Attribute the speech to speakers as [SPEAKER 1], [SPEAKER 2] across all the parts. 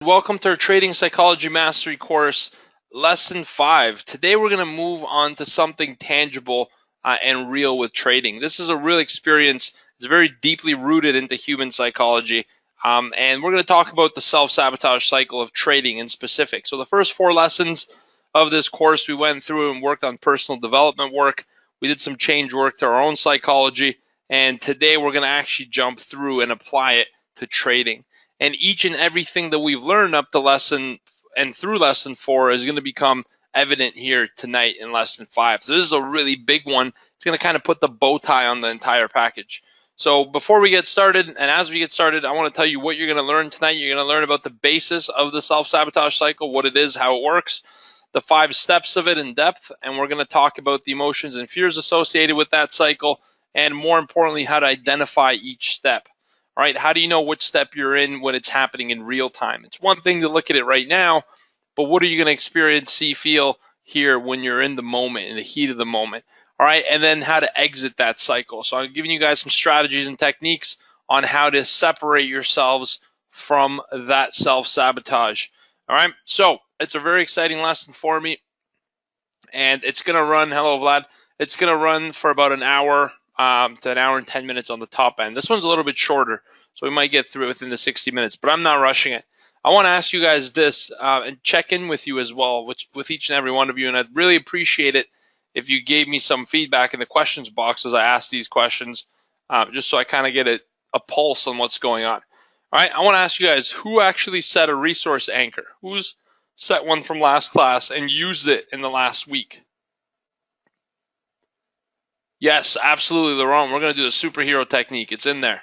[SPEAKER 1] Welcome to our Trading Psychology Mastery course, Lesson 5. Today we're going to move on to something tangible and real with trading. This is a real experience. It's very deeply rooted into human psychology. And we're going to talk about the self-sabotage cycle of trading in specific. So the first 4 lessons of this course, we went through and worked on personal development work. We did some change work to our own psychology. And today we're going to actually jump through and apply it to trading. And each and everything that we've learned up to lesson and through lesson 4 is going to become evident here tonight in lesson 5. So this is a really big one. It's going to kind of put the bow tie on the entire package. So before we get started, and as we get started, I want to tell you what you're going to learn tonight. You're going to learn about the basis of the self-sabotage cycle, what it is, how it works, the 5 steps of it in depth, and we're going to talk about the emotions and fears associated with that cycle, and more importantly, how to identify each step. All right, how do you know which step you're in when it's happening in real time? It's one thing to look at it right now, but what are you going to experience, see, feel here when you're in the moment, in the heat of the moment? All right, and then how to exit that cycle. So I'm giving you guys some strategies and techniques on how to separate yourselves from that self-sabotage. All right, so it's a very exciting lesson for me, and it's going to run, hello Vlad, it's going to run for about an hour to an hour and 10 minutes on the top end. This one's a little bit shorter, so we might get through it within the 60 minutes, but I'm not rushing it. I want to ask you guys this and check in with you as well, with each and every one of you, and I'd really appreciate it if you gave me some feedback in the questions box as I ask these questions, just so I kind of get a pulse on what's going on. All right, I want to ask you guys, who actually set a resource anchor? Who's set one from last class and used it in the last week? Yes, absolutely, Laurent. We're going to do the superhero technique. It's in there.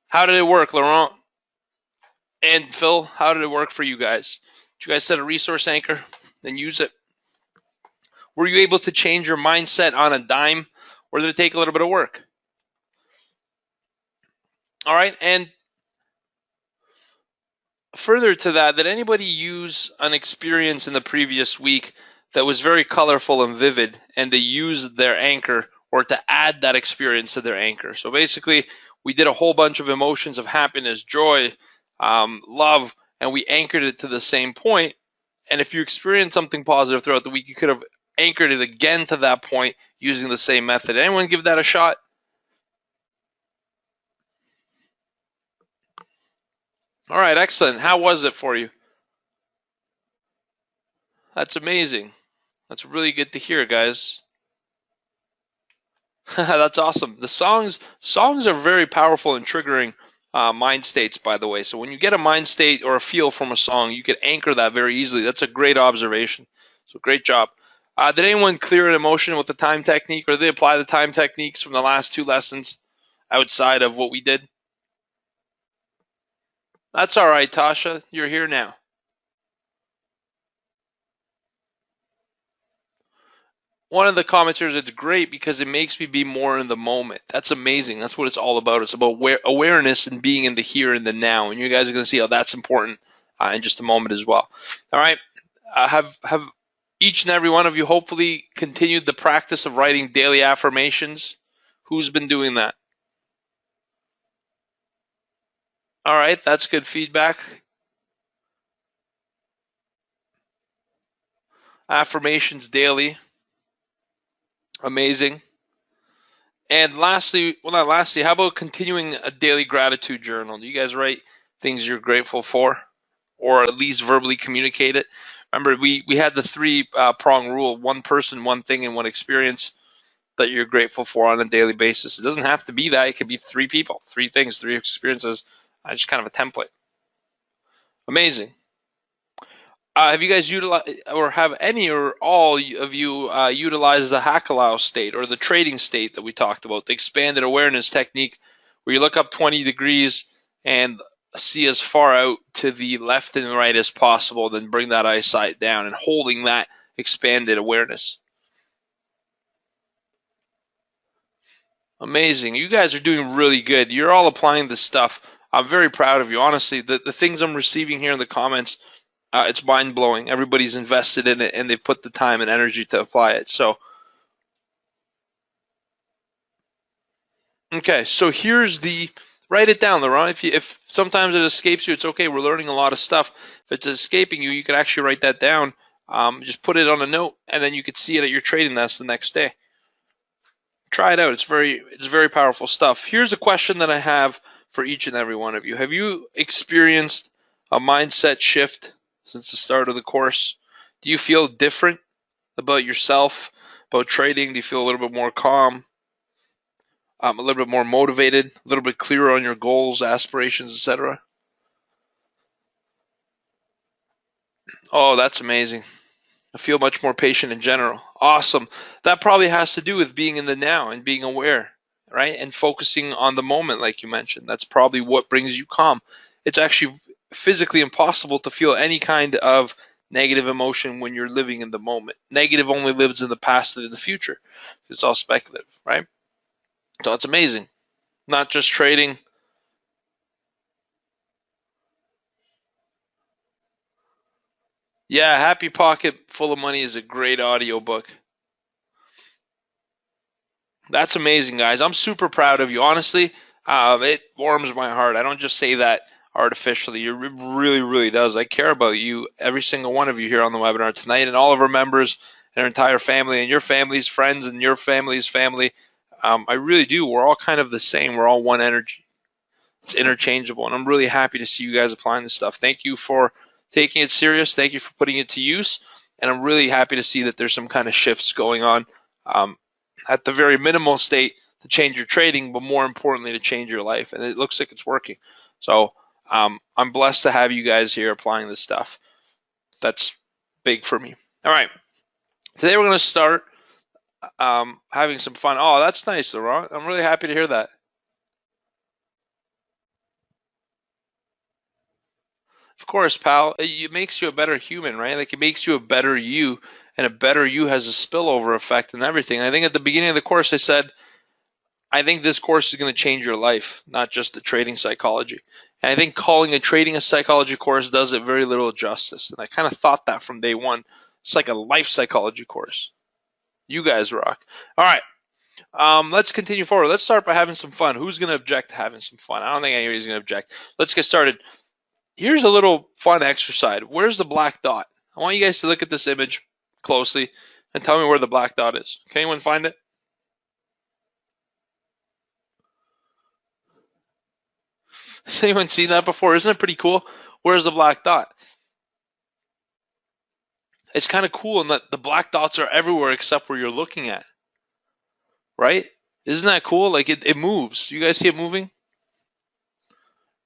[SPEAKER 1] How did it work, Laurent? And Phil, how did it work for you guys? Did you guys set a resource anchor and use it? Were you able to change your mindset on a dime, or did it take a little bit of work? All right, and further to that, did anybody use an experience in the previous week that was very colorful and vivid, and they used their anchor or to add that experience to their anchor? So basically, we did a whole bunch of emotions of happiness, joy, love, and we anchored it to the same point. And if you experienced something positive throughout the week, you could have anchored it again to that point using the same method. Anyone give that a shot? All right, excellent. How was it for you? That's amazing. That's really good to hear, guys. That's awesome. The songs are very powerful and triggering mind states, by the way. So when you get a mind state or a feel from a song, you can anchor that very easily. That's a great observation. So great job. Did anyone clear an emotion with the time technique, or did they apply the time techniques from the last 2 lessons outside of what we did? That's all right, Tasha. You're here now. One of the commenters, it's great because it makes me be more in the moment. That's amazing. That's what it's all about. It's about awareness and being in the here and the now. And you guys are going to see how that's important in just a moment as well. All right. Have each and every one of you hopefully continued the practice of writing daily affirmations? Who's been doing that? All right. That's good feedback. Affirmations daily. Amazing. And lastly, well, not lastly, how about continuing a daily gratitude journal? Do you guys write things you're grateful for, or at least verbally communicate it? Remember, we had the 3-prong rule: one person, one thing, and one experience that you're grateful for on a daily basis. It doesn't have to be that. It could be 3 people, 3 things, 3 experiences. Just kind of a template. Amazing. Have you guys utilized, or have any or all of you utilized the Hakalau state or the trading state that we talked about, the expanded awareness technique, where you look up 20 degrees and see as far out to the left and right as possible, then bring that eyesight down and holding that expanded awareness? Amazing. You guys are doing really good. You're all applying this stuff. I'm very proud of you. Honestly, the things I'm receiving here in the comments, it's mind-blowing. Everybody's invested in it, and they put the time and energy to apply it. So, okay, so here's the Write it down, Laurent. If sometimes it escapes you, it's okay. We're learning a lot of stuff. If it's escaping you, you can actually write that down. Just put it on a note, and then you could see it at your trading desk the next day. Try it out. It's very powerful stuff. Here's a question that I have for each and every one of you. Have you experienced a mindset shift since the start of the course? Do you feel different about yourself, about trading? Do you feel a little bit more calm, a little bit more motivated, a little bit clearer on your goals, aspirations, etc.? Oh, that's amazing. I feel much more patient in general. Awesome. That probably has to do with being in the now and being aware, right? And focusing on the moment, like you mentioned. That's probably what brings you calm. It's actually physically impossible to feel any kind of negative emotion when you're living in the moment. Negative only lives in the past and in the future. It's all speculative, right? So it's amazing. Not just trading. Yeah, Happy Pocket Full of Money is a great audiobook. That's amazing, guys. I'm super proud of you. Honestly, it warms my heart. I don't just say that artificially. It really, really does. I care about you, every single one of you here on the webinar tonight, and all of our members and our entire family, and your family's friends, and your family's family. I really do. We're all kind of the same. We're all one energy. It's interchangeable, and I'm really happy to see you guys applying this stuff. Thank you for taking it serious. Thank you for putting it to use, and I'm really happy to see that there's some kind of shifts going on. At the very minimal state to change your trading, but more importantly to change your life. And it looks like it's working. So I'm blessed to have you guys here applying this stuff. That's big for me. All right. Today we're going to start having some fun. Oh, that's nice, Laurent. I'm really happy to hear that. Of course, pal. It makes you a better human, right? Like it makes you a better you, and a better you has a spillover effect and everything. I think at the beginning of the course I said, I think this course is going to change your life, not just the trading psychology. And I think calling a trading a psychology course does it very little justice. And I kind of thought that from day one. It's like a life psychology course. You guys rock. All right. Let's continue forward. Let's start by having some fun. Who's going to object to having some fun? I don't think anybody's going to object. Let's get started. Here's a little fun exercise. Where's the black dot? I want you guys to look at this image closely and tell me where the black dot is. Can anyone find it? Has anyone seen that before? Isn't it pretty cool? Where's the black dot? It's kind of cool in that the black dots are everywhere except where you're looking at, right? Isn't that cool? Like it moves. You guys see it moving?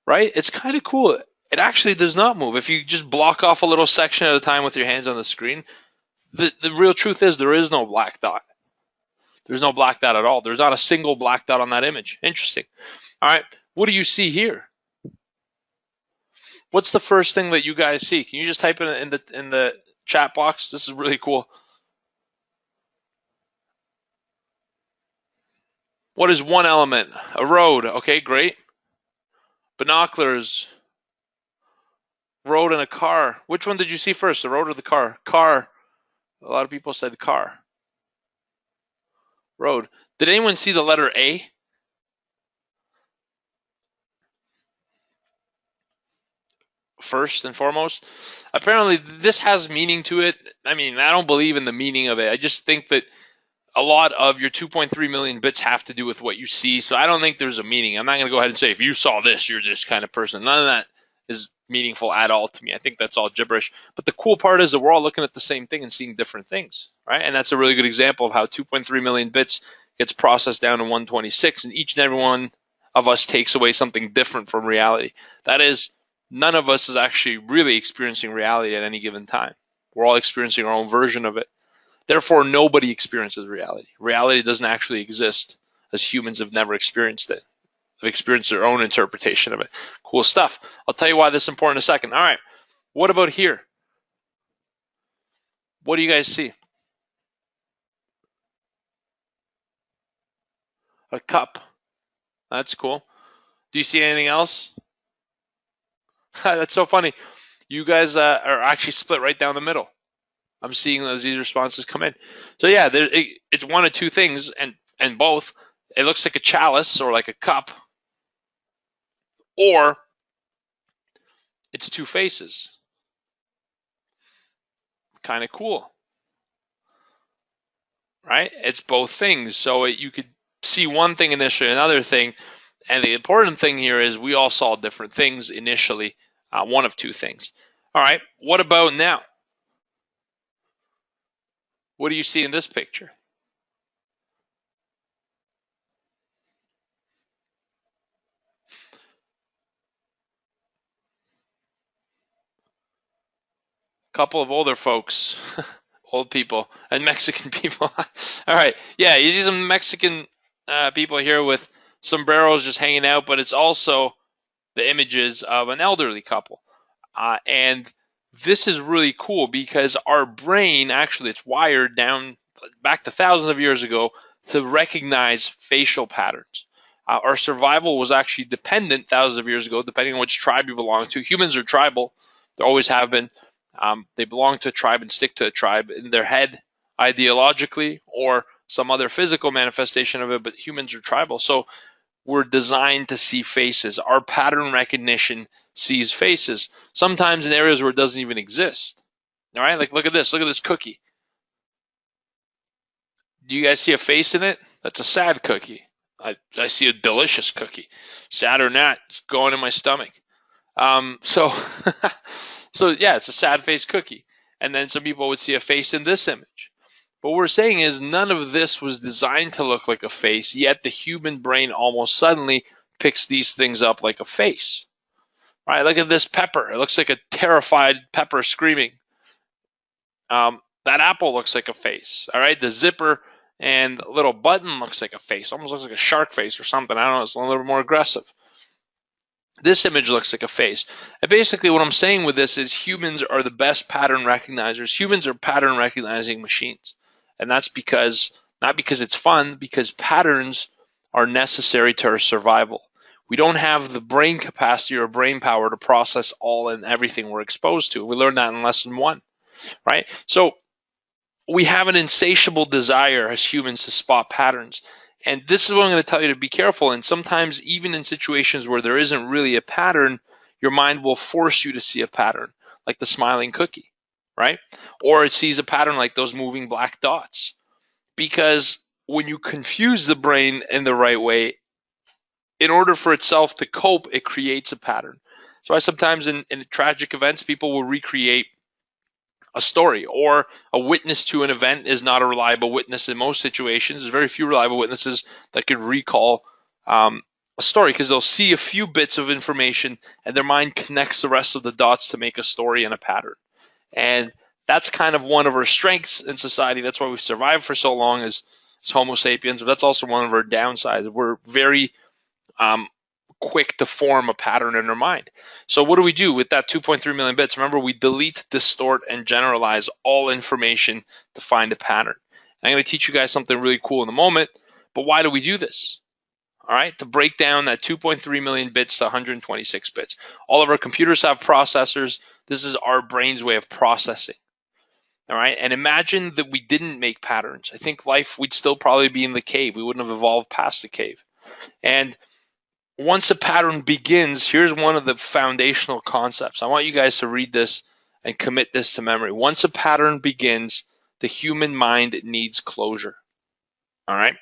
[SPEAKER 1] Right? It's kind of cool. It actually does not move. If you just block off a little section at a time with your hands on the screen, the real truth is there is no black dot. There's no black dot at all. There's not a single black dot on that image. Interesting. All right. What do you see here? What's the first thing that you guys see? Can you just type it in the chat box? This is really cool. What is one element? A road. Okay, great. Binoculars. Road and a car. Which one did you see first, the road or the car? Car. A lot of people said car. Road. Did anyone see the letter A? First and foremost. Apparently, this has meaning to it. I mean, I don't believe in the meaning of it. I just think that a lot of your 2.3 million bits have to do with what you see. So I don't think there's a meaning. I'm not going to go ahead and say, if you saw this, you're this kind of person. None of that is meaningful at all to me. I think that's all gibberish. But the cool part is that we're all looking at the same thing and seeing different things, right? And that's a really good example of how 2.3 million bits gets processed down to 126, and each and every one of us takes away something different from reality. That is, none of us is actually really experiencing reality at any given time. We're all experiencing our own version of it. Therefore, nobody experiences reality. Reality doesn't actually exist, as humans have never experienced it. They've experienced their own interpretation of it. Cool stuff. I'll tell you why this is important in a second. All right. What about here? What do you guys see? A cup. That's cool. Do you see anything else? That's so funny. You guys are actually split right down the middle. I'm seeing these responses come in. So yeah, it's one of two things, and both. It looks like a chalice or like a cup. or it's two faces. Kind of cool, right? It's both things. So you could see one thing initially, another thing. And the important thing here is we all saw different things initially, one of two things. All right, what about now? What do you see in this picture? Couple of older folks, old people, and Mexican people. All right, yeah, you see some Mexican people here with sombreros just hanging out, but it's also the images of an elderly couple. And this is really cool because our brain, actually, it's wired down back to thousands of years ago to recognize facial patterns. Our survival was actually dependent thousands of years ago, depending on which tribe you belong to. Humans are tribal, they always have been. They belong to a tribe and stick to a tribe in their head, ideologically, or some other physical manifestation of it, but humans are tribal. So we're designed to see faces. Our pattern recognition sees faces, sometimes in areas where it doesn't even exist. All right, like look at this cookie. Do you guys see a face in it? That's a sad cookie. I see a delicious cookie. Sad or not, it's going in my stomach. So, so yeah, it's a sad face cookie. And then some people would see a face in this image. But what we're saying is none of this was designed to look like a face, yet the human brain almost suddenly picks these things up like a face. Right? Look at this pepper. It looks like a terrified pepper screaming. That apple looks like a face. All right, the zipper and the little button looks like a face. Almost looks like a shark face or something. I don't know. It's a little bit more aggressive. This image looks like a face. And basically what I'm saying with this is humans are the best pattern recognizers. Humans are pattern recognizing machines. And that's because, not because it's fun, because patterns are necessary to our survival. We don't have the brain capacity or brain power to process all and everything we're exposed to. We learned that in lesson 1, right? So we have an insatiable desire as humans to spot patterns. And this is what I'm going to tell you to be careful. And sometimes even in situations where there isn't really a pattern, your mind will force you to see a pattern, like the smiling cookie, right? Or it sees a pattern like those moving black dots. Because when you confuse the brain in the right way, in order for itself to cope, it creates a pattern. So I sometimes in tragic events, people will recreate a story, or a witness to an event is not a reliable witness in most situations. There's very few reliable witnesses that could recall a story because they'll see a few bits of information and their mind connects the rest of the dots to make a story and a pattern. And that's kind of one of our strengths in society. That's why we've survived for so long as Homo sapiens. But that's also one of our downsides. We're very quick to form a pattern in our mind. So what do we do with that 2.3 million bits? Remember, we delete, distort, and generalize all information to find a pattern. And I'm going to teach you guys something really cool in a moment, but why do we do this? All right, to break down that 2.3 million bits to 126 bits. All of our computers have processors. This is our brain's way of processing. All right, and imagine that we didn't make patterns. I think we'd still probably be in the cave. We wouldn't have evolved past the cave. And once a pattern begins, here's one of the foundational concepts. I want you guys to read this and commit this to memory. Once a pattern begins, the human mind needs closure. All right?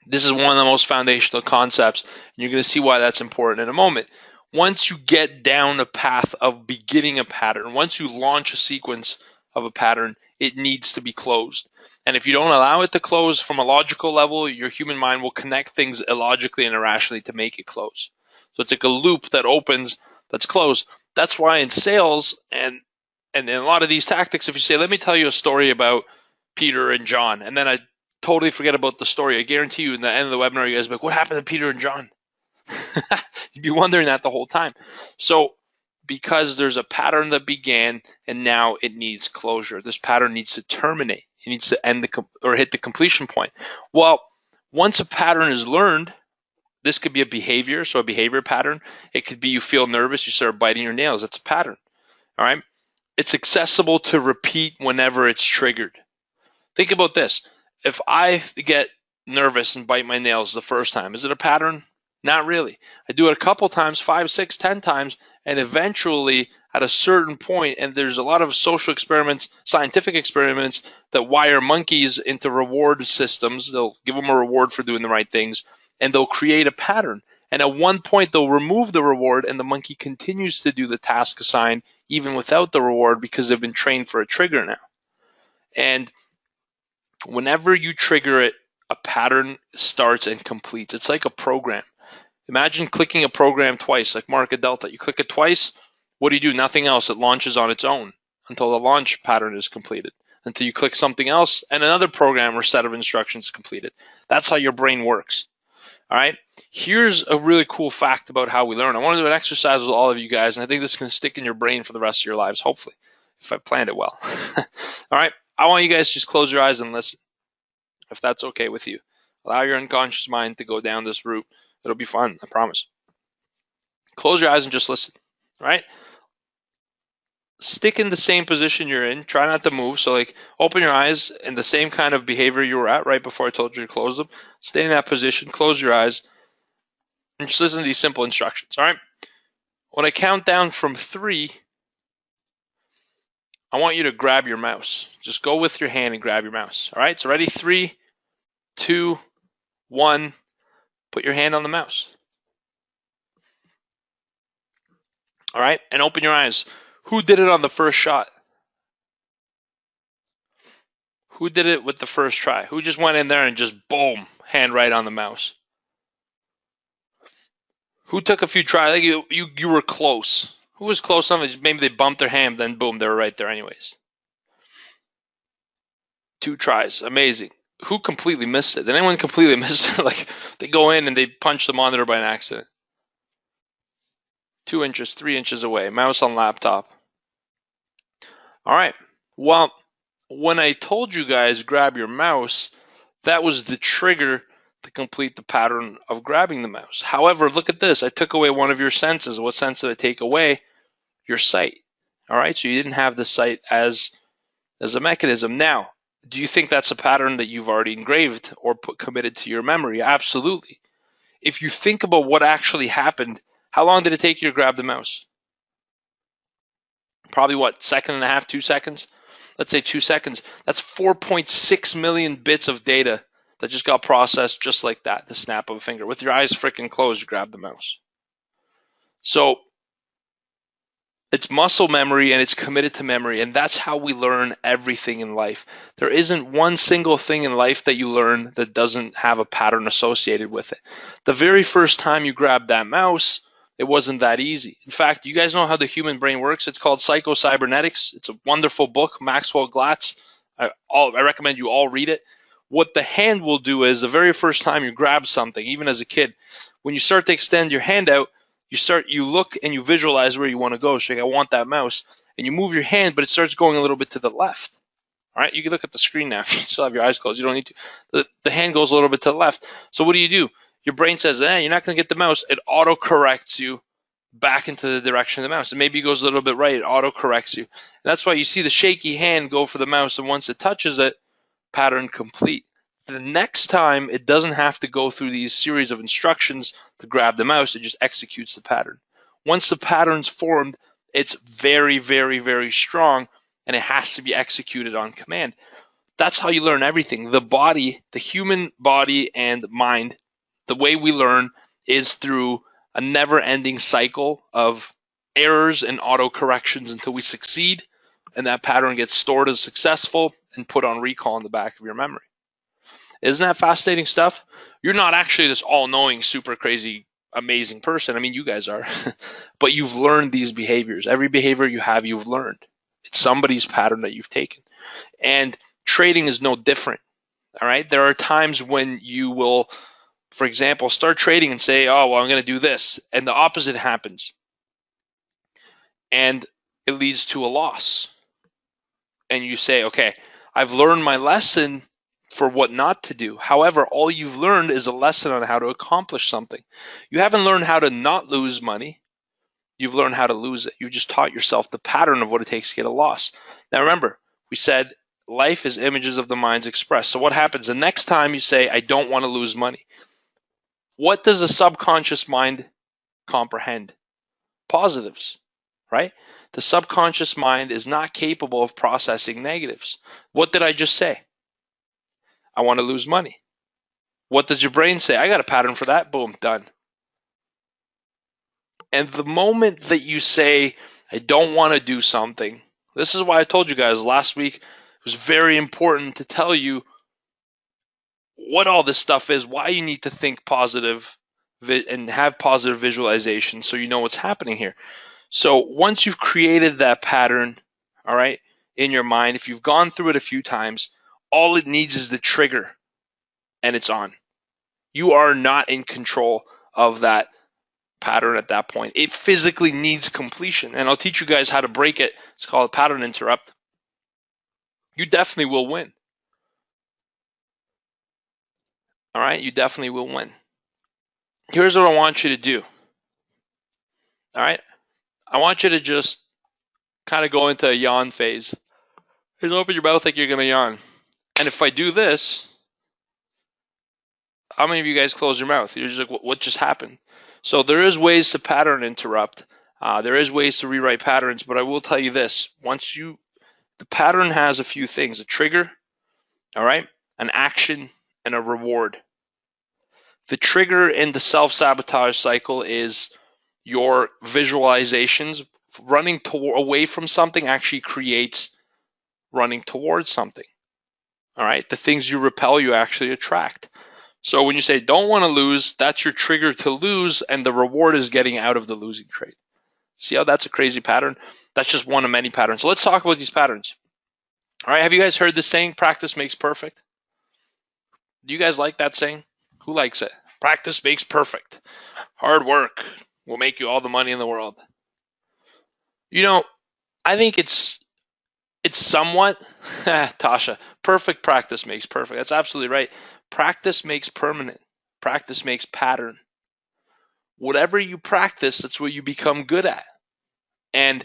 [SPEAKER 1] This is one of the most foundational concepts, and you're going to see why that's important in a moment. Once you get down a path of beginning a pattern, once you launch a sequence of a pattern, it needs to be closed. And if you don't allow it to close from a logical level, your human mind will connect things illogically and irrationally to make it close. So it's like a loop that opens, that's closed. That's why in sales and in a lot of these tactics, if you say, let me tell you a story about Peter and John, and then I totally forget about the story, I guarantee you in the end of the webinar, you guys will be like, what happened to Peter and John? You'd be wondering that the whole time. So because there's a pattern that began and now it needs closure. This pattern needs to terminate. It needs to end or hit the completion point. Well, once a pattern is learned, this could be a behavior, so a behavior pattern. It could be you feel nervous, you start biting your nails. That's a pattern. All right? It's accessible to repeat whenever it's triggered. Think about this. If I get nervous and bite my nails the first time, is it a pattern? Not really. I do it a couple times, 5, 6, 10 times, and eventually at a certain point, and there's a lot of social experiments, scientific experiments that wire monkeys into reward systems. They'll give them a reward for doing the right things, and they'll create a pattern. And at one point, they'll remove the reward, and the monkey continues to do the task assigned even without the reward because they've been trained for a trigger now. And whenever you trigger it, a pattern starts and completes. It's like a program. Imagine clicking a program twice, like Mark Delta. You click it twice, what do? Nothing else. It launches on its own until the launch pattern is completed. Until you click something else and another program or set of instructions is completed. That's how your brain works. All right. Here's a really cool fact about how we learn. I want to do an exercise with all of you guys, and I think this can stick in your brain for the rest of your lives, hopefully, if I planned it well. All right. I want you guys to just close your eyes and listen, if that's okay with you. Allow your unconscious mind to go down this route. It'll be fun, I promise. Close your eyes and just listen, right? Stick in the same position you're in. Try not to move. So like open your eyes in the same kind of behavior you were at right before I told you to close them. Stay in that position, close your eyes, and just listen to these simple instructions, all right? When I count down from 3, I want you to grab your mouse. Just go with your hand and grab your mouse, all right? So ready? 3, 2, 1. Put your hand on the mouse. All right, and open your eyes. Who did it on the first shot? Who did it with the first try? Who just went in there and just boom, hand right on the mouse? Who took a few tries? Like you were close. Who was close enough? Maybe they bumped their hand, then boom, they were right there anyways. 2 tries, amazing. Who completely missed it? Did anyone completely miss it? Like they go in and they punch the monitor by an accident. 2 inches, 3 inches away, mouse on laptop. All right, well, when I told you guys grab your mouse, that was the trigger to complete the pattern of grabbing the mouse. However, look at this. I took away one of your senses. What sense did I take away? Your sight. All right, so you didn't have the sight as a mechanism. Now, do you think that's a pattern that you've already engraved or committed to your memory? Absolutely. If you think about what actually happened, how long did it take you to grab the mouse? Probably what, second and a half, 2 seconds? Let's say 2 seconds. That's 4.6 million bits of data that just got processed just like that, the snap of a finger. With your eyes freaking closed, you grab the mouse. So it's muscle memory and it's committed to memory, and that's how we learn everything in life. There isn't one single thing in life that you learn that doesn't have a pattern associated with it. The very first time you grabbed that mouse, it wasn't that easy. In fact, you guys know how the human brain works. It's called Psycho-Cybernetics. It's a wonderful book, Maxwell Glatz. I recommend you all read it. What the hand will do is the very first time you grab something, even as a kid, when you start to extend your hand out, you look and you visualize where you want to go. So like, I want that mouse, and you move your hand, but it starts going a little bit to the left. All right, you can look at the screen now. You still have your eyes closed. You don't need to. The hand goes a little bit to the left. So what do? Your brain says, you're not going to get the mouse. It auto-corrects you back into the direction of the mouse. And maybe it goes a little bit right. It auto-corrects you. And that's why you see the shaky hand go for the mouse, and once it touches it, pattern complete. The next time, it doesn't have to go through these series of instructions to grab the mouse. It just executes the pattern. Once the pattern's formed, it's very, very, very strong, and it has to be executed on command. That's how you learn everything. The body, the human body and mind, the way we learn is through a never-ending cycle of errors and auto-corrections until we succeed, and that pattern gets stored as successful and put on recall in the back of your memory. Isn't that fascinating stuff? You're not actually this all-knowing, super crazy, amazing person. I mean, you guys are. But you've learned these behaviors. Every behavior you have, you've learned. It's somebody's pattern that you've taken. And trading is no different. All right? There are times when you will, for example, start trading and say, oh, well, I'm going to do this. And the opposite happens. And it leads to a loss. And you say, okay, I've learned my lesson for what not to do. However, all you've learned is a lesson on how to accomplish something. You haven't learned how to not lose money. You've learned how to lose it. You've just taught yourself the pattern of what it takes to get a loss. Now remember, we said life is images of the minds expressed. So what happens the next time you say, I don't want to lose money? What does the subconscious mind comprehend? Positives, right? The subconscious mind is not capable of processing negatives. What did I just say? I want to lose money. What does your brain say? I got a pattern for that. Boom, done. And the moment that you say, I don't want to do something, this is why I told you guys last week, it was very important to tell you what all this stuff is, why you need to think positive and have positive visualization so you know what's happening here. So once you've created that pattern, all right, in your mind, if you've gone through it a few times, all it needs is the trigger and it's on. You are not in control of that pattern at that point. It physically needs completion, and I'll teach you guys how to break it. It's called a pattern interrupt. You definitely will win. All right, you definitely will win. Here's what I want you to do. All right, I want you to just kind of go into a yawn phase. Just open your mouth like you're gonna yawn. And if I do this, how many of you guys close your mouth? You're just like, what just happened? So there is ways to pattern interrupt. There is ways to rewrite patterns, but I will tell you this: the pattern has a few things: a trigger, all right, an action, and a reward. The trigger in the self-sabotage cycle is your visualizations. Running away from something actually creates running towards something. All right, the things you repel, you actually attract. So when you say don't want to lose, that's your trigger to lose, and the reward is getting out of the losing trade. See how that's a crazy pattern? That's just one of many patterns. So let's talk about these patterns. All right, have you guys heard the saying, practice makes perfect? Do you guys like that saying? Who likes it? Practice makes perfect. Hard work will make you all the money in the world. You know, I think it's somewhat, Tasha, perfect practice makes perfect. That's absolutely right. Practice makes permanent. Practice makes pattern. Whatever you practice, that's what you become good at. And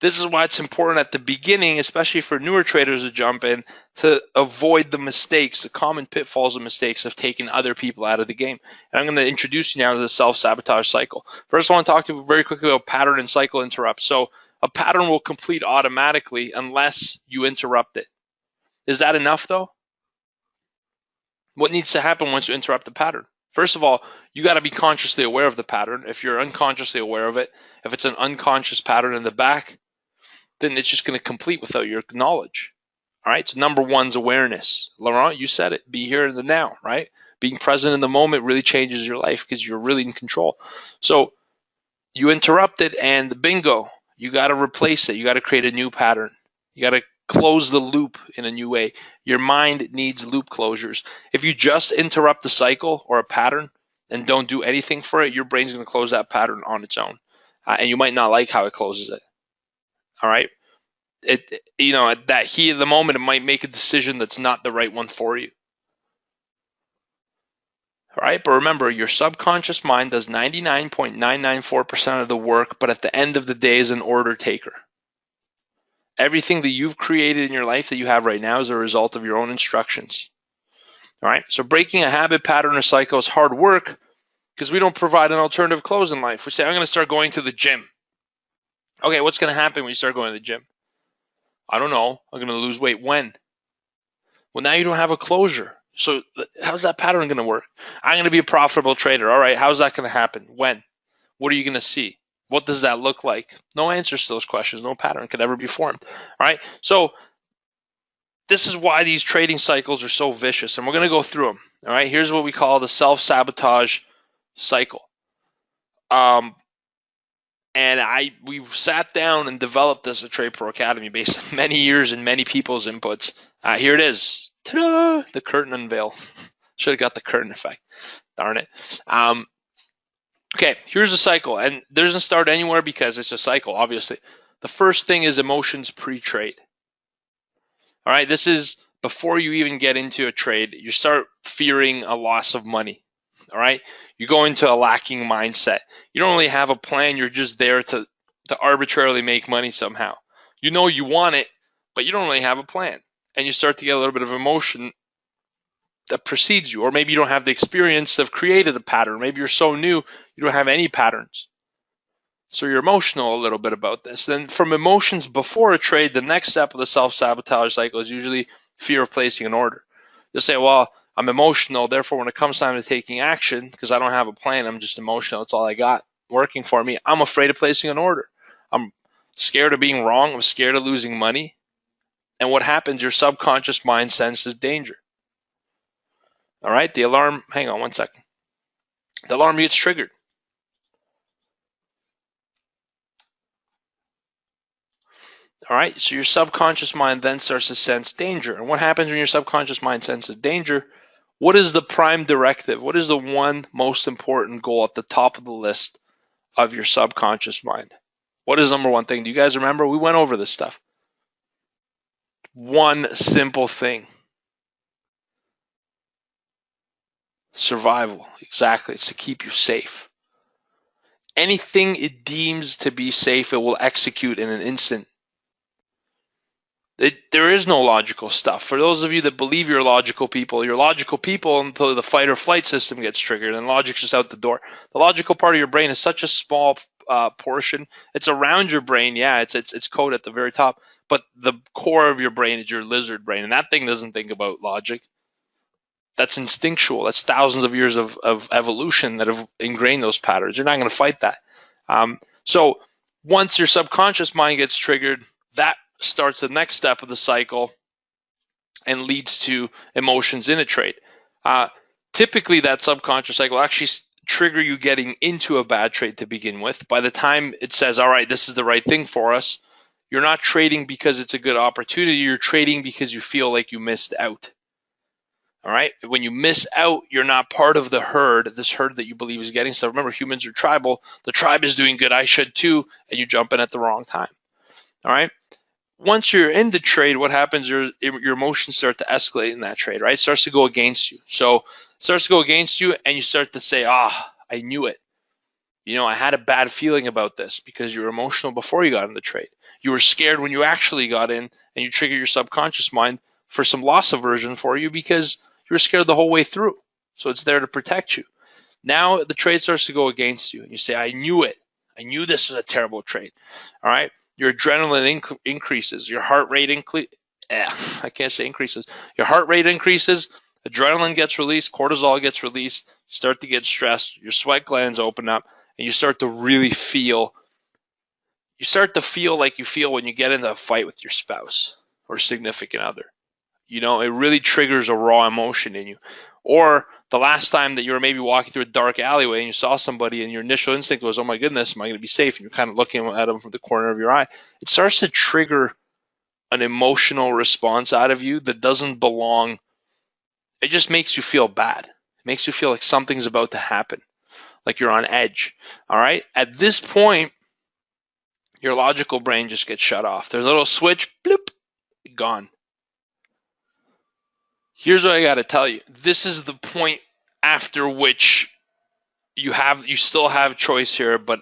[SPEAKER 1] this is why it's important at the beginning, especially for newer traders to jump in, to avoid the mistakes, the common pitfalls and mistakes of taking other people out of the game. And I'm going to introduce you now to the self-sabotage cycle. First, I want to talk to you very quickly about pattern and cycle interrupt. So a pattern will complete automatically unless you interrupt it. Is that enough, though? What needs to happen once you interrupt the pattern? First of all, you got to be consciously aware of the pattern. If you're unconsciously aware of it, if it's an unconscious pattern in the back, then it's just going to complete without your knowledge. All right, so number one's awareness. Laurent, you said it. Be here in the now, right? Being present in the moment really changes your life because you're really in control. So you interrupt it, and bingo, you got to replace it. You got to create a new pattern. You got to close the loop in a new way. Your mind needs loop closures. If you just interrupt the cycle or a pattern and don't do anything for it, your brain's going to close that pattern on its own. And you might not like how it closes it. All right. At that heat of the moment, it might make a decision that's not the right one for you. All right. But remember, your subconscious mind does 99.994% of the work, but at the end of the day is an order taker. Everything that you've created in your life that you have right now is a result of your own instructions. All right. So breaking a habit, pattern, or cycle is hard work because we don't provide an alternative close in life. We say, I'm going to start going to the gym. Okay, what's going to happen when you start going to the gym? I don't know. I'm going to lose weight. When? Well, now you don't have a closure. So how's that pattern going to work? I'm going to be a profitable trader. All right, how's that going to happen? When? What are you going to see? What does that look like? No answers to those questions. No pattern could ever be formed. All right, so this is why these trading cycles are so vicious, and we're going to go through them. All right, here's what we call the self-sabotage cycle. And we've sat down and developed this at Trade Pro Academy based on many years and many people's inputs. Here it is. Ta-da! The curtain unveil. Should have got the curtain effect. Darn it. Okay, here's the cycle. And it doesn't start anywhere because it's a cycle, obviously. The first thing is emotions pre-trade. All right, this is before you even get into a trade. You start fearing a loss of money. All right, you go into a lacking mindset. You don't really have a plan. You're just there to arbitrarily make money somehow. You know you want it, but you don't really have a plan. And you start to get a little bit of emotion that precedes you, or maybe you don't have the experience that have created a pattern. Maybe you're so new, you don't have any patterns. So you're emotional a little bit about this. Then from emotions before a trade, the next step of the self-sabotage cycle is usually fear of placing an order. You'll say, well, I'm emotional, therefore when it comes time to taking action, because I don't have a plan, I'm just emotional, it's all I got working for me, I'm afraid of placing an order. I'm scared of being wrong, I'm scared of losing money. And what happens, your subconscious mind senses danger. All right, the alarm, hang on one second. The alarm gets triggered. All right, so your subconscious mind then starts to sense danger. And what happens when your subconscious mind senses danger? What is the prime directive? What is the one most important goal at the top of the list of your subconscious mind? What is number one thing? Do you guys remember? We went over this stuff. One simple thing. Survival. Exactly. It's to keep you safe. Anything it deems to be safe, it will execute in an instant. There is no logical stuff. For those of you that believe you're logical people until the fight or flight system gets triggered, and logic's just out the door. The logical part of your brain is such a small portion. It's around your brain, yeah. It's code at the very top, but the core of your brain is your lizard brain, and that thing doesn't think about logic. That's instinctual. That's thousands of years of evolution that have ingrained those patterns. You're not going to fight that. So once your subconscious mind gets triggered, that starts the next step of the cycle and leads to emotions in a trade. Typically, that subconscious cycle will actually trigger you getting into a bad trade to begin with. By the time it says, all right, this is the right thing for us, you're not trading because it's a good opportunity. You're trading because you feel like you missed out. All right. When you miss out, you're not part of the herd, this herd that you believe is getting stuff. Remember, humans are tribal. The tribe is doing good. I should too. And you jump in at the wrong time. All right. Once you're in the trade, what happens? Your emotions start to escalate in that trade, right? It starts to go against you. So it starts to go against you, and you start to say, I knew it. I had a bad feeling about this because you were emotional before you got in the trade. You were scared when you actually got in, and you trigger your subconscious mind for some loss aversion for you because you were scared the whole way through. So it's there to protect you. Now the trade starts to go against you, and you say, I knew it. I knew this was a terrible trade. All right. Your adrenaline increases. Your heart rate increases. Your heart rate increases. Adrenaline gets released. Cortisol gets released. You start to get stressed. Your sweat glands open up, and you start to really feel. You start to feel like you feel when you get into a fight with your spouse or significant other. It really triggers a raw emotion in you. Or the last time that you were maybe walking through a dark alleyway and you saw somebody and your initial instinct was, oh my goodness, am I going to be safe? And you're kind of looking at them from the corner of your eye. It starts to trigger an emotional response out of you that doesn't belong. It just makes you feel bad. It makes you feel like something's about to happen, like you're on edge. All right. At this point, your logical brain just gets shut off. There's a little switch, bloop, gone. Here's what I got to tell you. This is the point after which you still have choice here, but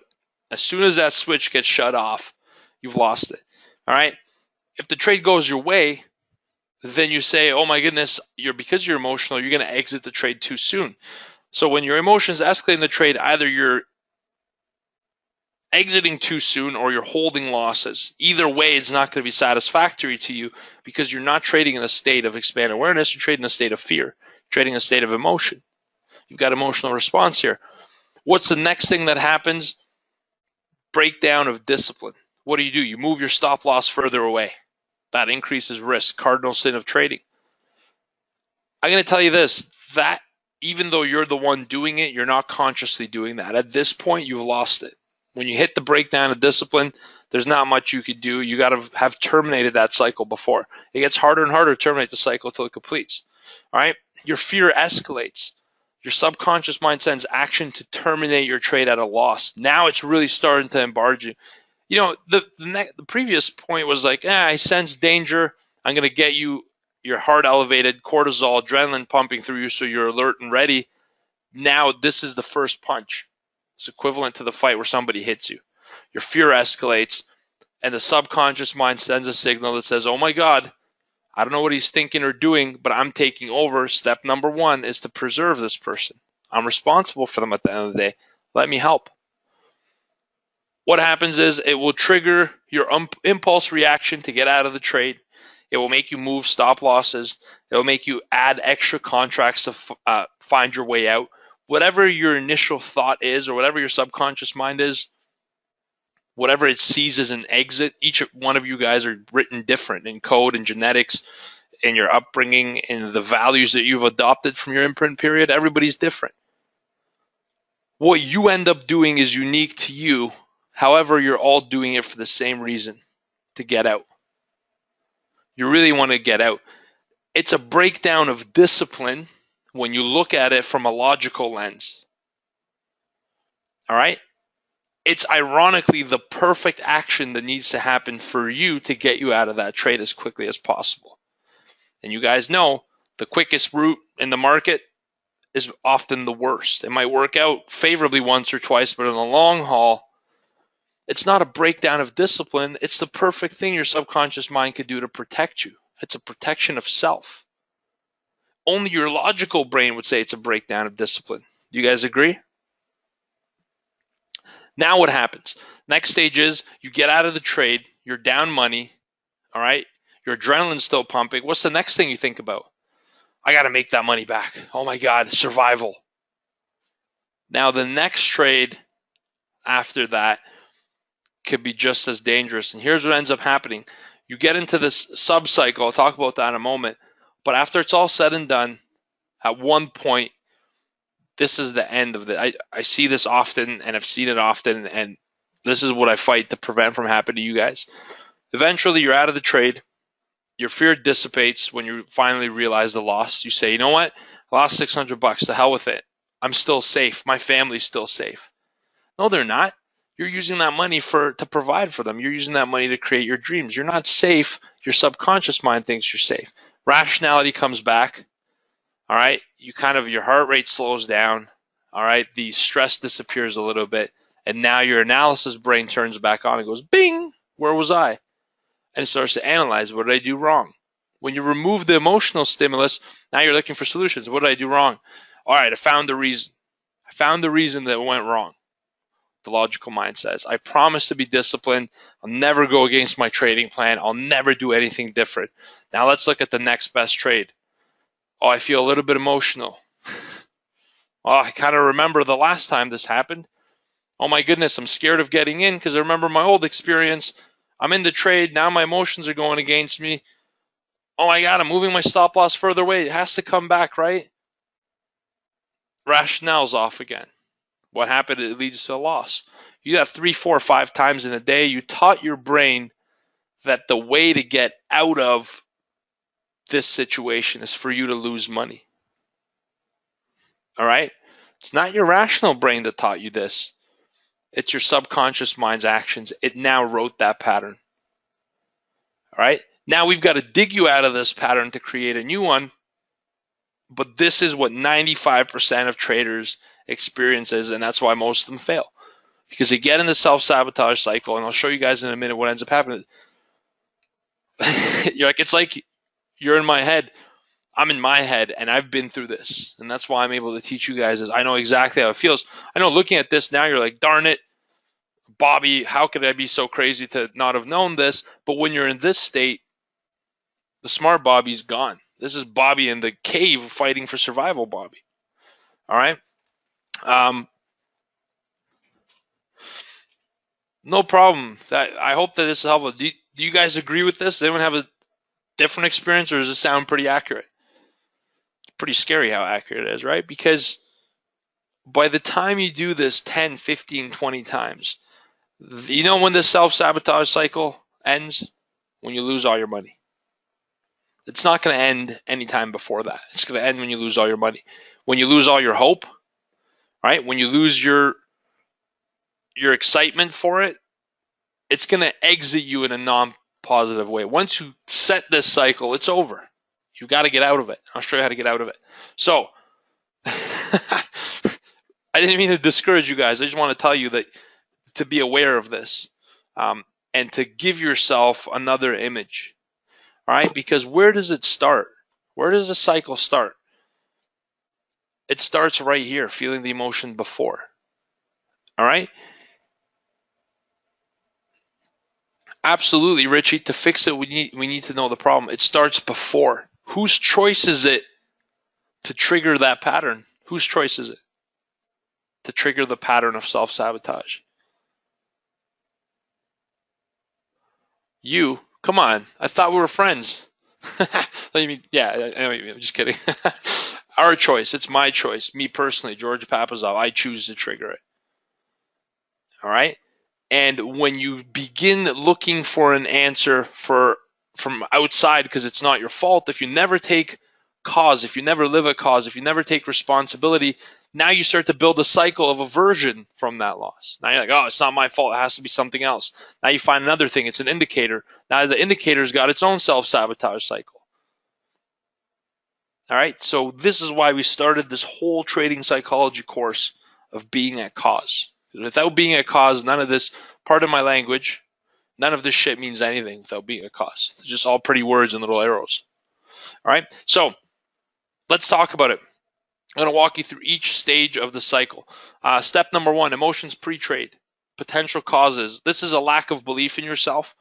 [SPEAKER 1] as soon as that switch gets shut off, you've lost it. All right. If the trade goes your way, then you say, oh my goodness, because you're emotional, you're going to exit the trade too soon. So when your emotions escalate in the trade, either you're exiting too soon or you're holding losses. Either way, it's not going to be satisfactory to you because you're not trading in a state of expanded awareness. You're trading in a state of fear, trading in a state of emotion. You've got emotional response here. What's the next thing that happens? Breakdown of discipline. What do? You move your stop loss further away. That increases risk. Cardinal sin of trading. I'm going to tell you this, that even though you're the one doing it, you're not consciously doing that. At this point, you've lost it. When you hit the breakdown of discipline, there's not much you could do. You got to have terminated that cycle before. It gets harder and harder to terminate the cycle until it completes. All right? Your fear escalates. Your subconscious mind sends action to terminate your trade at a loss. Now it's really starting to embargo you. The previous point was like, I sense danger. I'm going to get your heart elevated, cortisol, adrenaline pumping through you so you're alert and ready. Now this is the first punch. It's equivalent to the fight where somebody hits you. Your fear escalates, and the subconscious mind sends a signal that says, oh my God, I don't know what he's thinking or doing, but I'm taking over. Step number one is to preserve this person. I'm responsible for them at the end of the day. Let me help. What happens is it will trigger your impulse reaction to get out of the trade. It will make you move stop losses. It will make you add extra contracts to find your way out. Whatever your initial thought is, or whatever your subconscious mind is, whatever it sees as an exit, each one of you guys are written different in code and genetics, in your upbringing, in the values that you've adopted from your imprint period. Everybody's different. What you end up doing is unique to you. However, you're all doing it for the same reason, to get out. You really want to get out. It's a breakdown of discipline when you look at it from a logical lens. All right? It's ironically the perfect action that needs to happen for you to get you out of that trade as quickly as possible. And you guys know the quickest route in the market is often the worst. It might work out favorably once or twice, but in the long haul, it's not a breakdown of discipline. It's the perfect thing your subconscious mind could do to protect you. It's a protection of self. Only your logical brain would say it's a breakdown of discipline. Do you guys agree? Now what happens? Next stage is you get out of the trade. You're down money. All right? Your adrenaline's still pumping. What's the next thing you think about? I got to make that money back. Oh my God, survival. Now the next trade after that could be just as dangerous. And here's what ends up happening. You get into this sub-cycle. I'll talk about that in a moment. But after it's all said and done, at one point, this is the end of it. I see this often, and I've seen it often, and this is what I fight to prevent from happening to you guys. Eventually, you're out of the trade. Your fear dissipates when you finally realize the loss. You say, you know what? I lost $600. To hell with it. I'm still safe. My family's still safe. No, they're not. You're using that money to provide for them. You're using that money to create your dreams. You're not safe. Your subconscious mind thinks you're safe. Rationality comes back. All right. Your heart rate slows down. All right. The stress disappears a little bit. And now your analysis brain turns back on and goes, bing, where was I? And it starts to analyze, what did I do wrong? When you remove the emotional stimulus, now you're looking for solutions. What did I do wrong? All right, I found the reason. I found the reason that went wrong. The logical mind says, I promise to be disciplined. I'll never go against my trading plan. I'll never do anything different. Now let's look at the next best trade. Oh, I feel a little bit emotional. Oh, I kind of remember the last time this happened. Oh my goodness, I'm scared of getting in because I remember my old experience. I'm in the trade. Now my emotions are going against me. Oh my God, I'm moving my stop loss further away. It has to come back, right? Rationale's off again. What happened? It leads to a loss. You do that 3, 4, 5 times in a day. You taught your brain that the way to get out of this situation is for you to lose money. All right? It's not your rational brain that taught you this. It's your subconscious mind's actions. It now wrote that pattern. All right? Now we've got to dig you out of this pattern to create a new one. But this is what 95% of traders experiences, and that's why most of them fail. Because they get in the self-sabotage cycle, and I'll show you guys in a minute what ends up happening. It's like you're in my head. I'm in my head, and I've been through this. And that's why I'm able to teach you guys this. I know exactly how it feels. I know looking at this now, you're like, darn it, Bobby, how could I be so crazy to not have known this? But when you're in this state, the smart Bobby's gone. This is Bobby in the cave fighting for survival, Bobby. All right? No problem. I hope that this is helpful. Do you guys agree with this? Does anyone have a different experience, or does it sound pretty accurate? It's pretty scary how accurate it is, right? Because by the time you do this 10, 15, 20 times, you know when the self-sabotage cycle ends? When you lose all your money. It's not going to end anytime before that. It's going to end when you lose all your money. When you lose all your hope, right? When you lose your excitement for it, it's going to exit you in a non-positive way. Once you set this cycle, it's over. You've got to get out of it. I'll show you how to get out of it. So, I didn't mean to discourage you guys. I just want to tell you that to be aware of this and to give yourself another image. All right, because where does it start? Where does the cycle start? It starts right here, feeling the emotion before. All right? Absolutely, Richie. To fix it, we need to know the problem. It starts before. Whose choice is it to trigger that pattern? Whose choice is it to trigger the pattern of self-sabotage? You. Come on. I thought we were friends. I mean, yeah, I know what you mean. I'm just kidding. Our choice. It's my choice. Me personally, George Papazov. I choose to trigger it. All right? And when you begin looking for an answer from outside because it's not your fault, if you never take cause, if you never live a cause, if you never take responsibility, now you start to build a cycle of aversion from that loss. Now you're like, oh, it's not my fault. It has to be something else. Now you find another thing. It's an indicator. Now the indicator's got its own self-sabotage cycle. All right, so this is why we started this whole trading psychology course of being at cause. Without being at cause, none of this, part of my language, none of this shit means anything without being at cause. It's just all pretty words and little arrows. All right, so let's talk about it. I'm going to walk you through each stage of the cycle. Step number 1, emotions pre-trade, potential causes. This is a lack of belief in yourself.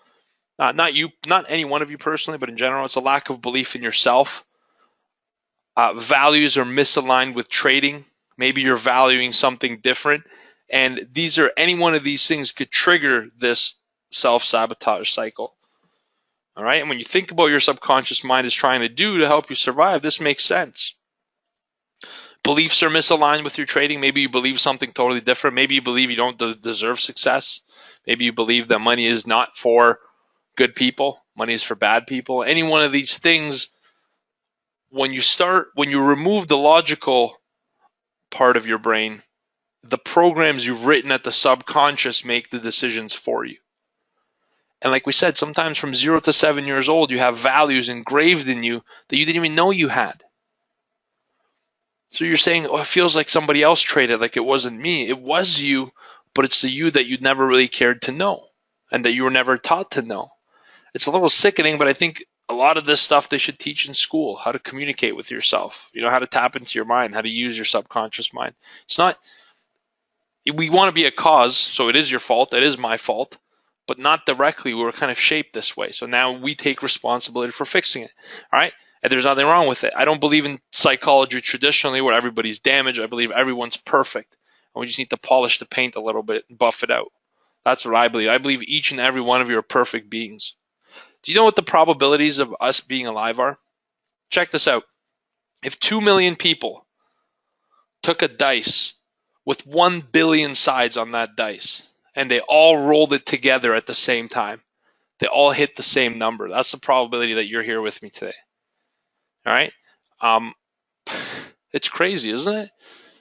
[SPEAKER 1] Not you, not any one of you personally, but in general, it's a lack of belief in yourself. Values are misaligned with trading. Maybe you're valuing something different. And any one of these things could trigger this self-sabotage cycle. All right. And when you think about what your subconscious mind is trying to do to help you survive, this makes sense. Beliefs are misaligned with your trading. Maybe you believe something totally different. Maybe you believe you don't deserve success. Maybe you believe that money is not for good people. Money is for bad people. Any one of these things, when you remove the logical part of your brain, the programs you've written at the subconscious make the decisions for you. And like we said, sometimes from 0 to 7 years old, you have values engraved in you that you didn't even know you had. So you're saying, oh, it feels like somebody else traded, like it wasn't me. It was you, but it's the you that you'd never really cared to know and that you were never taught to know. It's a little sickening, but I think a lot of this stuff they should teach in school, how to communicate with yourself, how to tap into your mind, how to use your subconscious mind. It's not, we want to be a cause, so it is your fault, it is my fault, but not directly. We were kind of shaped this way. So now we take responsibility for fixing it. All right? And there's nothing wrong with it. I don't believe in psychology traditionally where everybody's damaged. I believe everyone's perfect. And we just need to polish the paint a little bit and buff it out. That's what I believe. I believe each and every one of you are perfect beings. Do you know what the probabilities of us being alive are? Check this out. If 2 million people took a dice with 1 billion sides on that dice, and they all rolled it together at the same time, they all hit the same number. That's the probability that you're here with me today. All right? It's crazy, isn't it?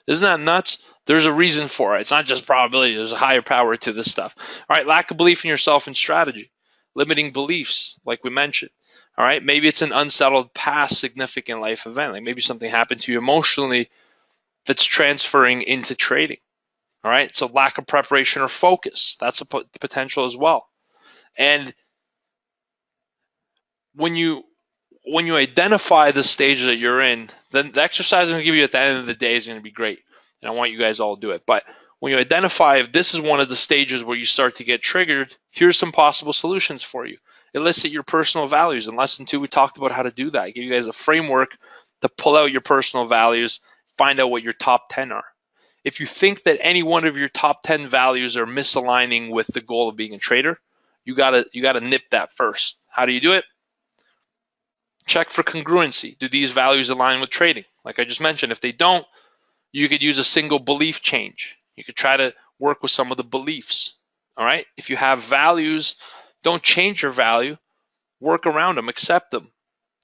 [SPEAKER 1] Isn't that nuts? There's a reason for it. It's not just probability. There's a higher power to this stuff. All right, lack of belief in yourself and strategy. Limiting beliefs, like we mentioned. All right, maybe it's an unsettled past significant life event. Like maybe something happened to you emotionally that's transferring into trading. All right, so lack of preparation or focus. That's a potential as well. And when you identify the stage that you're in, then the exercise I'm going to give you at the end of the day is going to be great. And I want you guys all to do it. But when you identify if this is one of the stages where you start to get triggered, here's some possible solutions for you. Elicit your personal values. In lesson 2, we talked about how to do that. I gave you guys a framework to pull out your personal values, find out what your top 10 are. If you think that any one of your top 10 values are misaligning with the goal of being a trader, you gotta nip that first. How do you do it? Check for congruency. Do these values align with trading? Like I just mentioned, if they don't, you could use a single belief change. You could try to work with some of the beliefs. All right? If you have values, don't change your value. Work around them, accept them.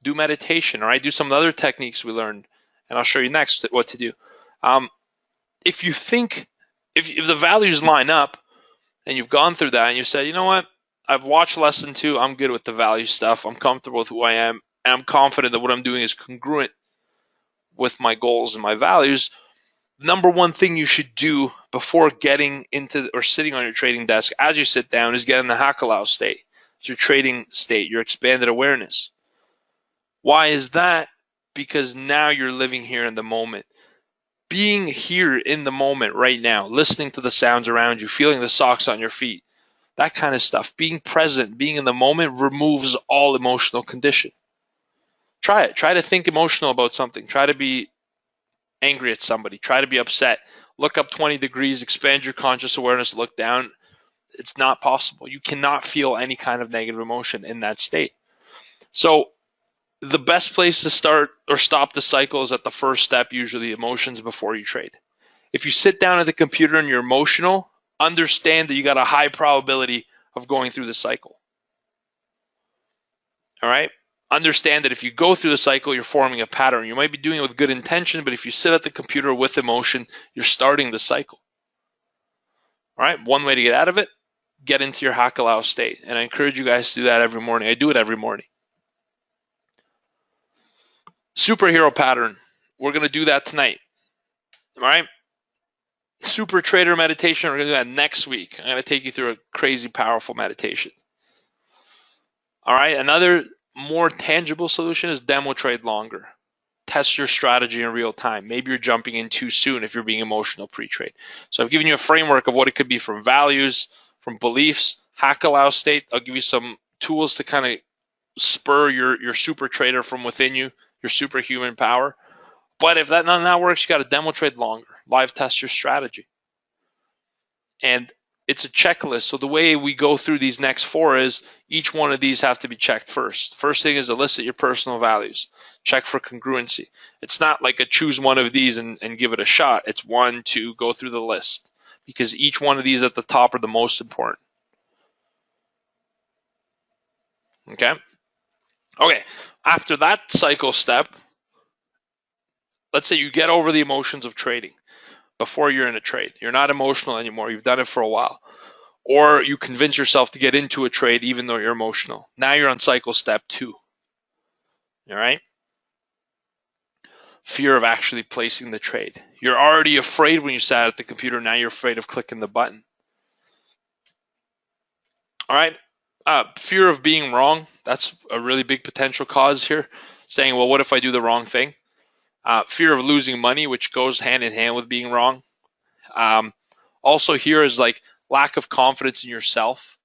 [SPEAKER 1] Do meditation, all right? Do some of the other techniques we learned, and I'll show you next what to do. If you think, if the values line up and you've gone through that and you said, you know what, I've watched lesson 2, I'm good with the value stuff, I'm comfortable with who I am, and I'm confident that what I'm doing is congruent with my goals and my values, number one thing you should do before getting into or sitting on your trading desk as you sit down is get in the Hakalao state, your trading state, your expanded awareness. Why is that? Because now you're living here in the moment. Being here in the moment right now, listening to the sounds around you, feeling the socks on your feet, that kind of stuff. Being present, being in the moment removes all emotional condition. Try it. Try to think emotional about something. Try to be angry at somebody. Try to be upset. Look up 20 degrees, expand your conscious awareness, look down. It's not possible. You cannot feel any kind of negative emotion in that state. So the best place to start or stop the cycle is at the first step, usually emotions before you trade. If you sit down at the computer and you're emotional, understand that you got a high probability of going through the cycle. All right? Understand that if you go through the cycle, you're forming a pattern. You might be doing it with good intention, but if you sit at the computer with emotion, you're starting the cycle. All right? One way to get out of it, get into your Hakalao state. And I encourage you guys to do that every morning. I do it every morning. Superhero pattern. We're going to do that tonight. All right? Super trader meditation. We're going to do that next week. I'm going to take you through a crazy, powerful meditation. All right? Another more tangible solution is demo trade longer. Test your strategy in real time. Maybe you're jumping in too soon if you're being emotional pre-trade. So I've given you a framework of what it could be from values, from beliefs, Hakalao state. I'll give you some tools to kind of spur your super trader from within you, your superhuman power. But if none of that works, you got to demo trade longer. Live test your strategy. And it's a checklist. So the way we go through these next 4 is each one of these have to be checked first. First thing is elicit your personal values. Check for congruency. It's not like a choose one of these and give it a shot. It's 1, 2, go through the list. Because each one of these at the top are the most important. Okay? Okay, after that cycle step, let's say you get over the emotions of trading before you're in a trade. You're not emotional anymore. You've done it for a while. Or you convince yourself to get into a trade even though you're emotional. Now you're on cycle step 2. All right? Fear of actually placing the trade. You're already afraid when you sat at the computer. Now you're afraid of clicking the button. All right? Fear of being wrong. That's a really big potential cause here. Saying, well, what if I do the wrong thing? Fear of losing money, which goes hand in hand with being wrong. Also here is like lack of confidence in yourself.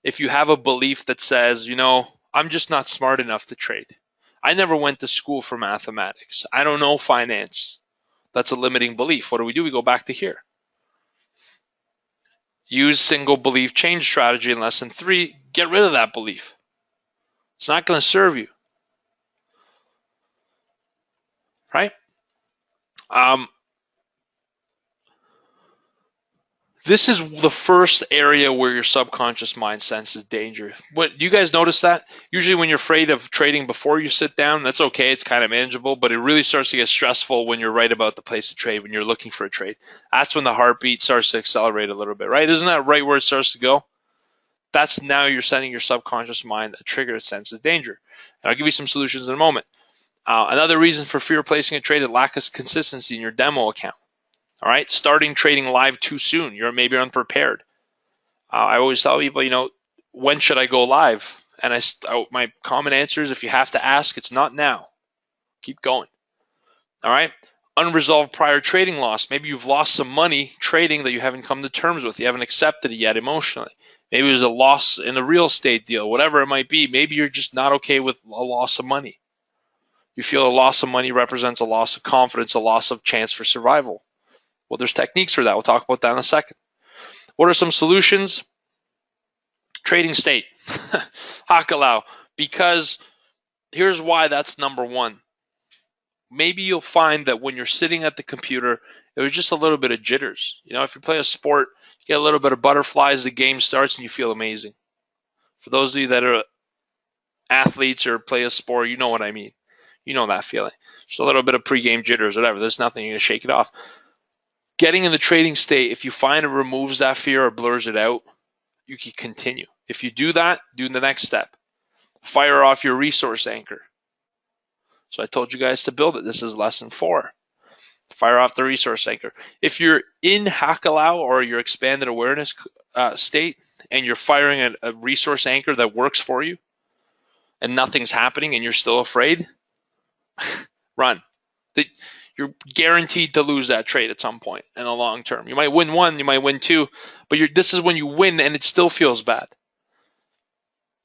[SPEAKER 1] If you have a belief that says, I'm just not smart enough to trade. I never went to school for mathematics. I don't know finance. That's a limiting belief. What do? We go back to here. Use single belief change strategy in lesson 3. Get rid of that belief. It's not going to serve you. Right? This is the first area where your subconscious mind senses danger. Do you guys notice that? Usually when you're afraid of trading before you sit down, that's okay. It's kind of manageable, but it really starts to get stressful when you're right about the place to trade, when you're looking for a trade. That's when the heartbeat starts to accelerate a little bit, right? Isn't that right where it starts to go? That's now you're sending your subconscious mind a trigger that senses danger. And I'll give you some solutions in a moment. Another reason for fear of placing a trade is lack of consistency in your demo account. All right, starting trading live too soon. You're maybe unprepared. I always tell people, when should I go live? And my common answer is if you have to ask, it's not now. Keep going. All right, unresolved prior trading loss. Maybe you've lost some money trading that you haven't come to terms with. You haven't accepted it yet emotionally. Maybe there's a loss in a real estate deal, whatever it might be. Maybe you're just not okay with a loss of money. You feel a loss of money represents a loss of confidence, a loss of chance for survival. Well, there's techniques for that. We'll talk about that in a second. What are some solutions? Trading state. Hakalao. Because here's why that's number 1. Maybe you'll find that when you're sitting at the computer, it was just a little bit of jitters. If you play a sport, you get a little bit of butterflies, the game starts, and you feel amazing. For those of you that are athletes or play a sport, you know what I mean. You know that feeling. Just a little bit of pregame jitters, whatever. There's nothing. You're going to shake it off. Getting in the trading state, if you find it removes that fear or blurs it out, you can continue. If you do that, do the next step. Fire off your resource anchor. So I told you guys to build it. This is lesson 4. Fire off the resource anchor. If you're in Hakalao or your expanded awareness state and you're firing a resource anchor that works for you, and nothing's happening and you're still afraid, run. You're guaranteed to lose that trade at some point in the long term. You might win one, you might win two, but this is when you win and it still feels bad.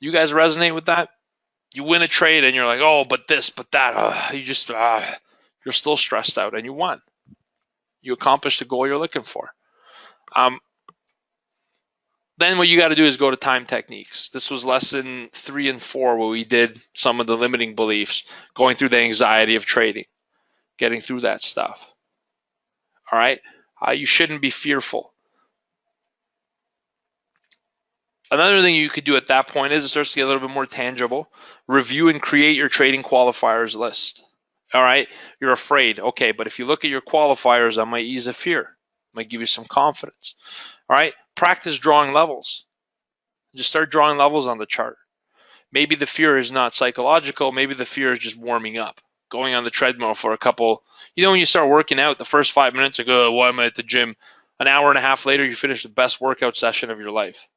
[SPEAKER 1] You guys resonate with that? You win a trade and you're like, oh, but this, but that. You're still stressed out and you won. You accomplished the goal you're looking for. Then what you got to do is go to time techniques. This was lesson 3 and 4 where we did some of the limiting beliefs, going through the anxiety of trading, getting through that stuff. All right? You shouldn't be fearful. Another thing you could do at that point is it starts to get a little bit more tangible. Review and create your trading qualifiers list. All right? You're afraid. Okay, but if you look at your qualifiers, that might ease the fear. Might give you some confidence. All right? Practice drawing levels. Just start drawing levels on the chart. Maybe the fear is not psychological. Maybe the fear is just warming up. Going on the treadmill for a couple. When you start working out, the first 5 minutes, like, oh, why am I at the gym? An hour and a half later, you finish the best workout session of your life.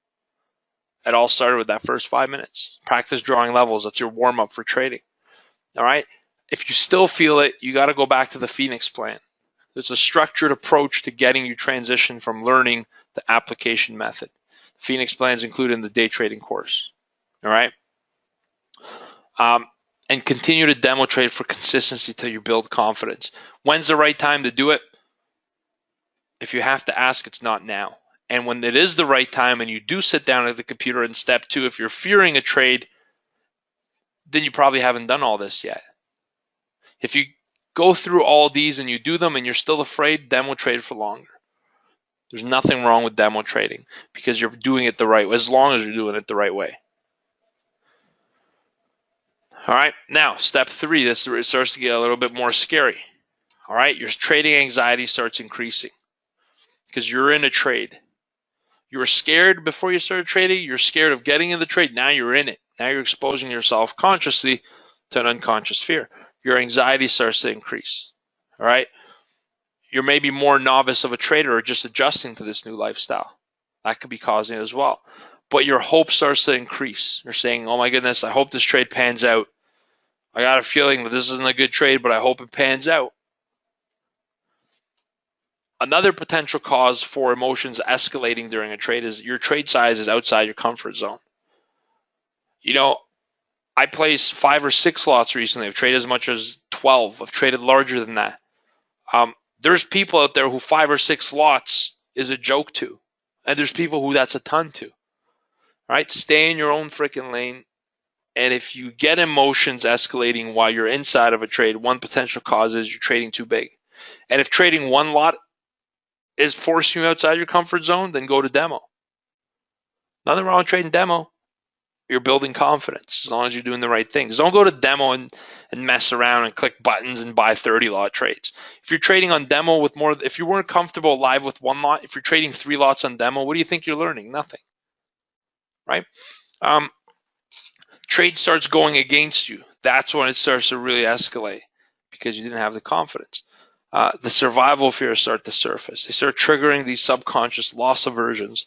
[SPEAKER 1] It all started with that first 5 minutes. Practice drawing levels. That's your warm-up for trading. All right? If you still feel it, you got to go back to the Phoenix plan. It's a structured approach to getting you transition from learning the application method. The Phoenix plan is included in the day trading course. All right? And continue to demo trade for consistency till you build confidence. When's the right time to do it? If you have to ask, it's not now. And when it is the right time and you do sit down at the computer in step 2, if you're fearing a trade, then you probably haven't done all this yet. If you go through all these and you do them and you're still afraid, demo trade for longer. There's nothing wrong with demo trading because you're doing it the right way, as long as you're doing it the right way. All right, now step 3, this starts to get a little bit more scary. All right, your trading anxiety starts increasing because you're in a trade. You were scared before you started trading. You're scared of getting in the trade. Now you're in it. Now you're exposing yourself consciously to an unconscious fear. Your anxiety starts to increase. All right, you're maybe more novice of a trader or just adjusting to this new lifestyle. That could be causing it as well. But your hope starts to increase. You're saying, oh my goodness, I hope this trade pans out. I got a feeling that this isn't a good trade, but I hope it pans out. Another potential cause for emotions escalating during a trade is your trade size is outside your comfort zone. I placed 5 or 6 lots recently. I've traded as much as 12. I've traded larger than that. There's people out there who 5 or 6 lots is a joke to. And there's people who that's a ton to. All right? Stay in your own freaking lane. And if you get emotions escalating while you're inside of a trade, one potential cause is you're trading too big. And if trading one lot is forcing you outside your comfort zone, then go to demo. Nothing wrong with trading demo. You're building confidence as long as you're doing the right things. Don't go to demo and mess around and click buttons and buy 30 lot trades. If you're trading on demo with more, if you weren't comfortable live with 1 lot, if you're trading 3 lots on demo, what do you think you're learning? Nothing, right? Trade starts going against you. That's when it starts to really escalate because you didn't have the confidence. The survival fears start to surface. They start triggering these subconscious loss aversions.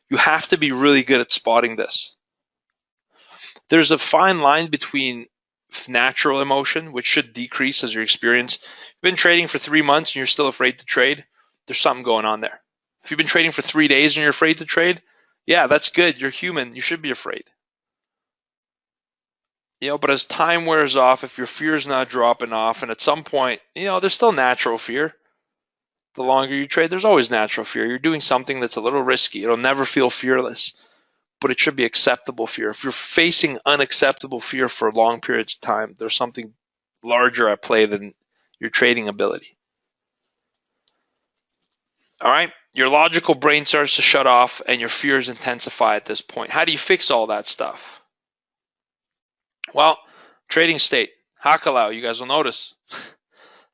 [SPEAKER 1] You have to be really good at spotting this. There's a fine line between natural emotion, which should decrease as your experience. You've been trading for 3 months and you're still afraid to trade. There's something going on there. If you've been trading for 3 days and you're afraid to trade, yeah, that's good. You're human. You should be afraid. But as time wears off, if your fear is not dropping off, and at some point, there's still natural fear. The longer you trade, there's always natural fear. You're doing something that's a little risky. It'll never feel fearless, but it should be acceptable fear. If you're facing unacceptable fear for long periods of time, there's something larger at play than your trading ability. All right? Your logical brain starts to shut off and your fears intensify at this point. How do you fix all that stuff? Well, trading state, Hakalau, you guys will notice.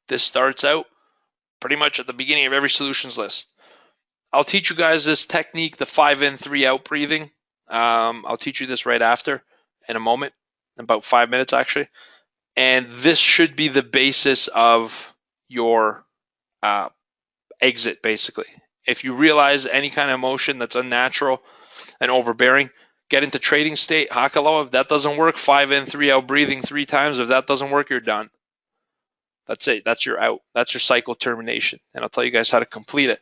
[SPEAKER 1] This starts out pretty much at the beginning of every solutions list. I'll teach you guys this technique, the 5 in, 3 out breathing. I'll teach you this right after in a moment, in about 5 minutes actually. And this should be the basis of your exit, basically. If you realize any kind of emotion that's unnatural and overbearing, get into trading state, Hakalo. If that doesn't work, 5 in, 3 out, breathing 3 times. If that doesn't work, you're done. That's it. That's your out. That's your cycle termination. And I'll tell you guys how to complete it.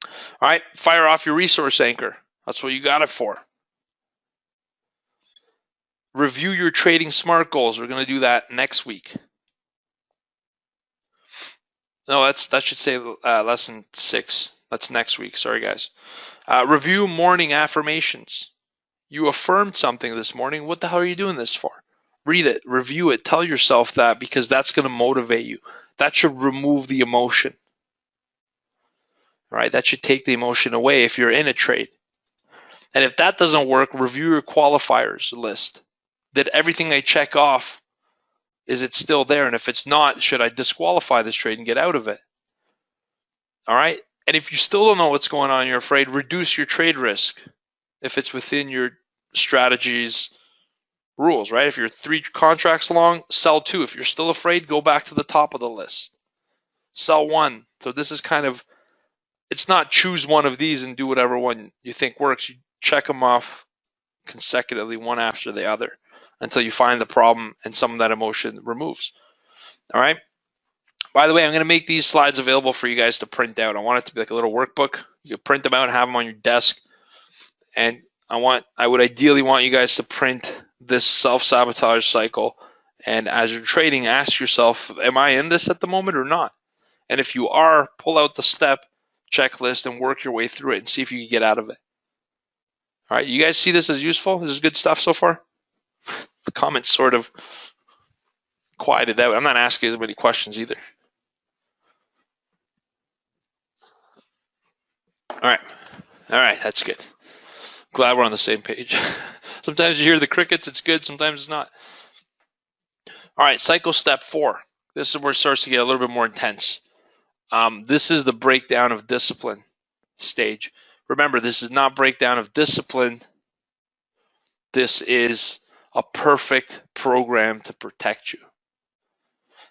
[SPEAKER 1] All right, fire off your resource anchor. That's what you got it for. Review your trading SMART goals. We're going to do that next week. No, that should say lesson 6. That's next week. Sorry, guys. Review morning affirmations. You affirmed something this morning. What the hell are you doing this for? Read it, review it, tell yourself that, because that's going to motivate you. That should remove the emotion. All right, that should take the emotion away if you're in a trade. And if that doesn't work, review your qualifiers list. Did everything I check off, is it still there? And if it's not, should I disqualify this trade and get out of it? All right. And if you still don't know what's going on, you're afraid, reduce your trade risk if it's within your strategy's rules, right? If you're 3 contracts long, sell 2. If you're still afraid, go back to the top of the list. Sell 1. So this is kind of, it's not choose one of these and do whatever one you think works. You check them off consecutively, one after the other, until you find the problem and some of that emotion removes. All right. By the way, I'm going to make these slides available for you guys to print out. I want it to be like a little workbook. You can print them out and have them on your desk. And I would ideally want you guys to print this self-sabotage cycle. And as you're trading, ask yourself, am I in this at the moment or not? And if you are, pull out the step checklist and work your way through it and see if you can get out of it. All right, you guys see this as useful? This is good stuff so far? The comments sort of quieted out. I'm not asking as many questions either. All right, that's good. Glad we're on the same page. Sometimes you hear the crickets, it's good, sometimes it's not. All right, cycle step 4. This is where it starts to get a little bit more intense. This is the breakdown of discipline stage. Remember, this is not breakdown of discipline. This is a perfect program to protect you.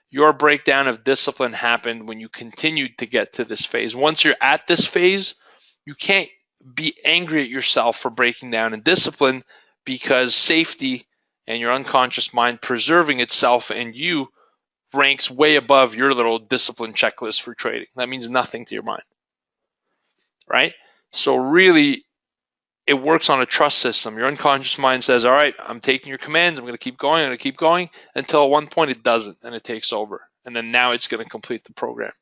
[SPEAKER 1] Your breakdown of discipline happened when you continued to get to this phase. Once you're at this phase, you can't be angry at yourself for breaking down in discipline, because safety and your unconscious mind preserving itself and you ranks way above your little discipline checklist for trading. That means nothing to your mind, right? So really, it works on a trust system. Your unconscious mind says, all right, I'm taking your commands. I'm going to keep going, until at one point it doesn't, and it takes over. And then now it's going to complete the program.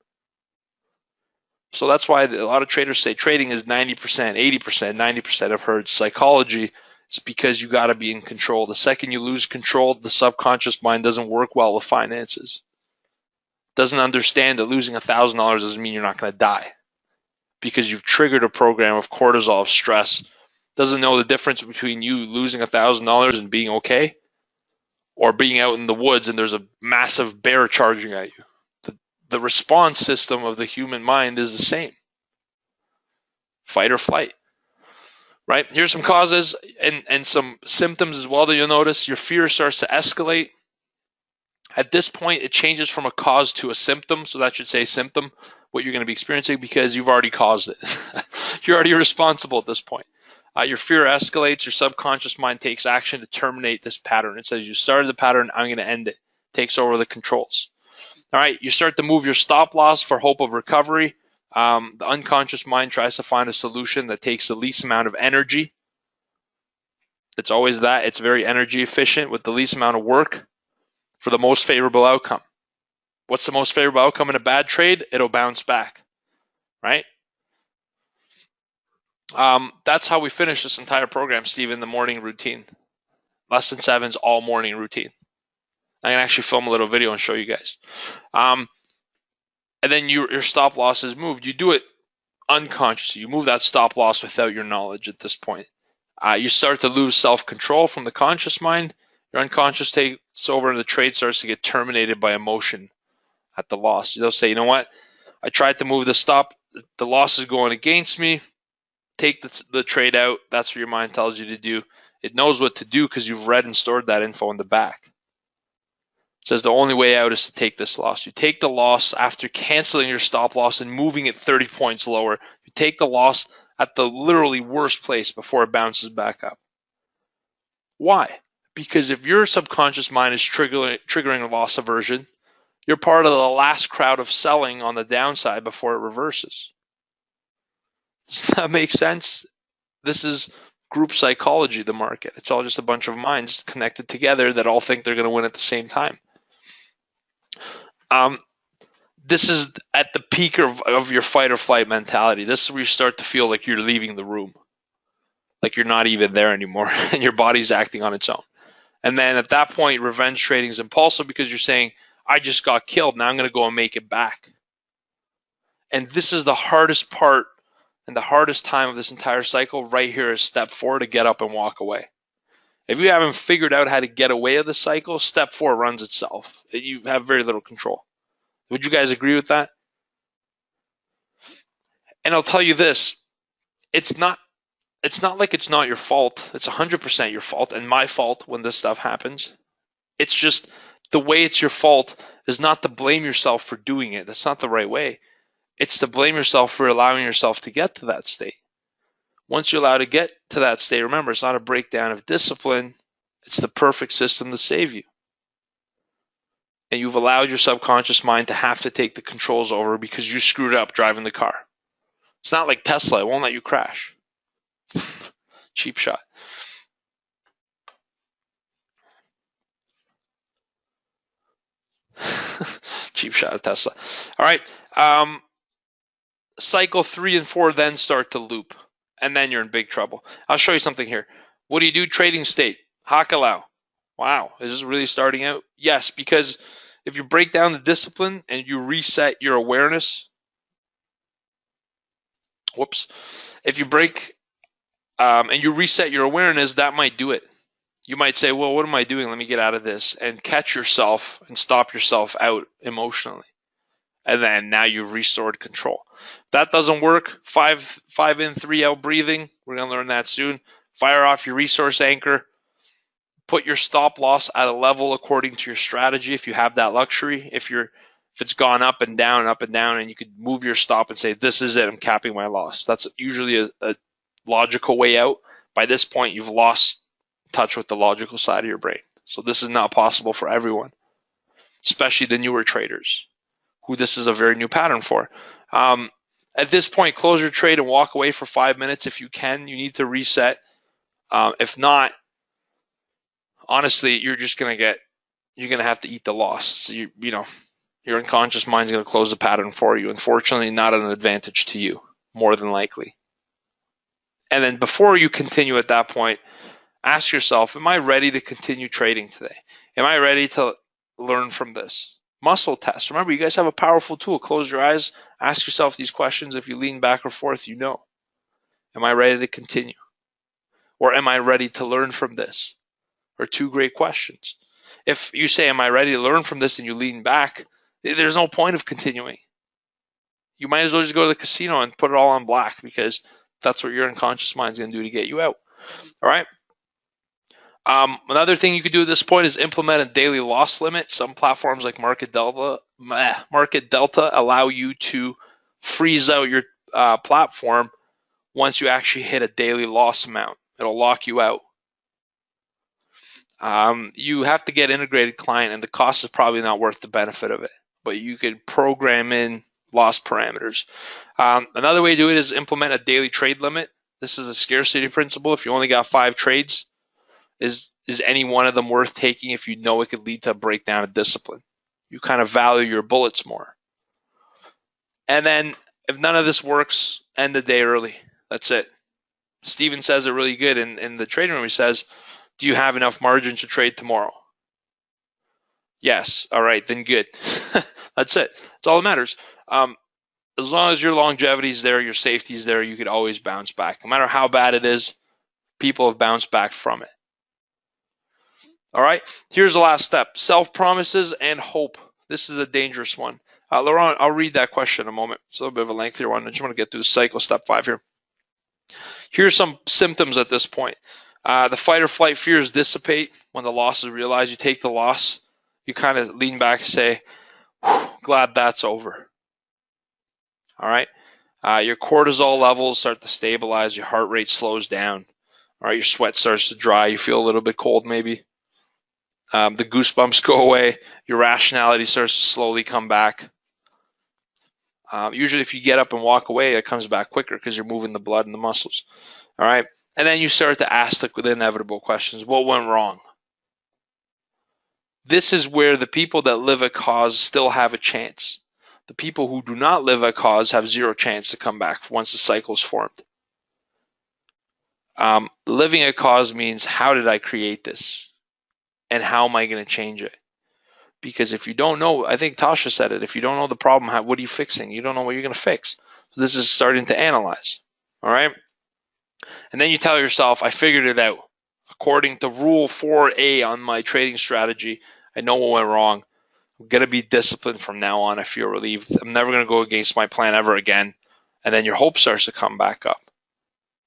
[SPEAKER 1] So that's why a lot of traders say trading is 90%, 80%, 90%. I've heard psychology. It's because you got to be in control. The second you lose control, the subconscious mind doesn't work well with finances. Doesn't understand that losing $1,000 doesn't mean you're not going to die, because you've triggered a program of cortisol, of stress. Doesn't know the difference between you losing $1,000 and being okay, or being out in the woods and there's a massive bear charging at you. The response system of the human mind is the same. Fight or flight, right? Here's some causes and some symptoms as well that you'll notice. Your fear starts to escalate. At this point, it changes from a cause to a symptom. So that should say symptom, what you're going to be experiencing, because you've already caused it. You're already responsible at this point. Your fear escalates. Your subconscious mind takes action to terminate this pattern. It says, you started the pattern, I'm going to end it. Takes over the controls. All right, you start to move your stop loss for hope of recovery. The unconscious mind tries to find a solution that takes the least amount of energy. It's always that. It's very energy efficient with the least amount of work for the most favorable outcome. What's the most favorable outcome in a bad trade? It'll bounce back, right? That's how we finish this entire program, Steve, in the morning routine. Lesson 7's all morning routine. I can actually film a little video and show you guys. And then your stop loss is moved. You do it unconsciously. You move that stop loss without your knowledge at this point. You start to lose self-control from the conscious mind. Your unconscious takes over and the trade starts to get terminated by emotion at the loss. They'll say, you know what? I tried to move the stop. The loss is going against me. Take the trade out. That's what your mind tells you to do. It knows what to do because you've read and stored that info in the back. It says the only way out is to take this loss. You take the loss after canceling your stop loss and moving it 30 points lower. You take the loss at the literally worst place before it bounces back up. Why? Because if your subconscious mind is triggering a loss aversion, you're part of the last crowd of selling on the downside before it reverses. Does that make sense? This is group psychology, the market. It's all just a bunch of minds connected together that all think they're going to win at the same time. This is at the peak of your fight or flight mentality. This is where you start to feel like you're leaving the room, like you're not even there anymore, and your body's acting on its own. And then at that point, revenge trading is impulsive because you're saying, I just got killed, now I'm going to go and make it back. And this is the hardest part and the hardest time of this entire cycle. Right here is step 4, to get up and walk away. If you haven't figured out how to get away of the cycle, step 4 runs itself. You have very little control. Would you guys agree with that? And I'll tell you this, it's not like it's not your fault. It's 100% your fault and my fault when this stuff happens. It's just the way it's your fault is not to blame yourself for doing it. That's not the right way. It's to blame yourself for allowing yourself to get to that state. Once you're allowed to get to that state, remember, it's not a breakdown of discipline. It's the perfect system to save you. And you've allowed your subconscious mind to have to take the controls over because you screwed up driving the car. It's not like Tesla. It won't let you crash. Cheap shot. Cheap shot at Tesla. All right. Cycle 3 and 4 then start to loop, and then you're in big trouble. I'll show you something here. What do you do? Trading state. Hakalau. Wow. Is this really starting out? Yes, because if you break down the discipline and you reset your awareness, if you break and you reset your awareness, that might do it. You might say, well, what am I doing? Let me get out of this, and catch yourself and stop yourself out emotionally. And then now you've restored control. If that doesn't work, 5 in, 3 out breathing. We're going to learn that soon. Fire off your resource anchor. Put your stop loss at a level according to your strategy if you have that luxury. If it's gone up and down, and you could move your stop and say, this is it, I'm capping my loss. That's usually a logical way out. By this point, you've lost touch with the logical side of your brain. So this is not possible for everyone, especially the newer traders, who this is a very new pattern for. At this point, close your trade and walk away for 5 minutes if you can. You need to reset. If not, honestly, you're going to have to eat the loss. So your unconscious mind is going to close the pattern for you. Unfortunately, not an advantage to you, more than likely. And then before you continue at that point, ask yourself, am I ready to continue trading today? Am I ready to learn from this? Muscle test. Remember, you guys have a powerful tool. Close your eyes. Ask yourself these questions. If you lean back or forth, you know. Am I ready to continue? Or am I ready to learn from this? Are 2 great questions. If you say, am I ready to learn from this, and you lean back, there's no point of continuing. You might as well just go to the casino and put it all on black, because that's what your unconscious mind is going to do to get you out. All right. Another thing you could do at this point is implement a daily loss limit. Some platforms like Market Delta allow you to freeze out your platform once you actually hit a daily loss amount. It'll lock you out. You have to get integrated client, and the cost is probably not worth the benefit of it, but you could program in loss parameters. Another way to do it is implement a daily trade limit. This is a scarcity principle. If you only got 5 trades, is any one of them worth taking if you know it could lead to a breakdown of discipline? You kind of value your bullets more. And then if none of this works, end the day early. That's it. Steven says it really good in the trading room. He says, do you have enough margin to trade tomorrow? Yes. All right, then good. That's it. That's all that matters. As long as your longevity is there, your safety is there, you could always bounce back. No matter how bad it is, people have bounced back from it. All right, here's the last step. Self-promises and hope. This is a dangerous one. Laurent, I'll read that question in a moment. It's a little bit of a lengthier one. I just want to get through the cycle, step 5 here. Here's some symptoms at this point. The fight or flight fears dissipate when the loss is realized. You take the loss. You kind of lean back and say, glad that's over. All right. Your cortisol levels start to stabilize. Your heart rate slows down. All right, your sweat starts to dry. You feel a little bit cold maybe. The goosebumps go away. Your rationality starts to slowly come back. Usually if you get up and walk away, it comes back quicker because you're moving the blood and the muscles. All right. And then you start to ask the inevitable questions. What went wrong? This is where the people that live a cause still have a chance. The people who do not live a cause have zero chance to come back once the cycle is formed. Living a cause means, how did I create this? And how am I going to change it? Because if you don't know, I think Tasha said it, if you don't know the problem, what are you fixing? You don't know what you're going to fix. So this is starting to analyze. All right. And then you tell yourself, I figured it out. According to rule 4A on my trading strategy, I know what went wrong. I'm going to be disciplined from now on. I feel relieved. I'm never going to go against my plan ever again. And then your hope starts to come back up.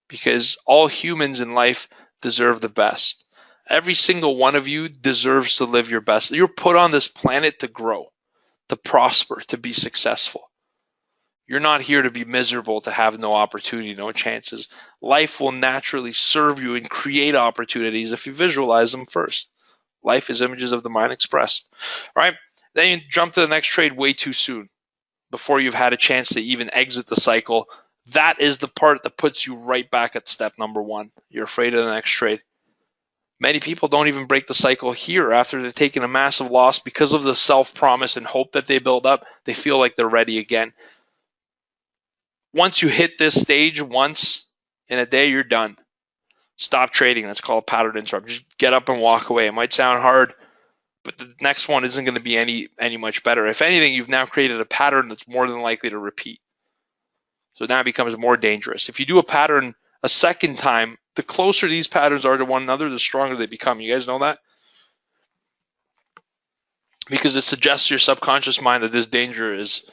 [SPEAKER 1] Because all humans in life deserve the best. Every single one of you deserves to live your best. You're put on this planet to grow, to prosper, to be successful. You're not here to be miserable, to have no opportunity, no chances. Life will naturally serve you and create opportunities if you visualize them first. Life is images of the mind expressed. All right? Then you jump to the next trade way too soon, before you've had a chance to even exit the cycle. That is the part that puts you right back at step number one. You're afraid of the next trade. Many people don't even break the cycle here after they've taken a massive loss because of the self-promise and hope that they build up. They feel like they're ready again. Once you hit this stage once in a day, you're done. Stop trading. That's called a pattern interrupt. Just get up and walk away. It might sound hard, but the next one isn't going to be any much better. If anything, you've now created a pattern that's more than likely to repeat. So now it becomes more dangerous. If you do a pattern a second time, the closer these patterns are to one another, the stronger they become. You guys know that? Because it suggests to your subconscious mind that this danger is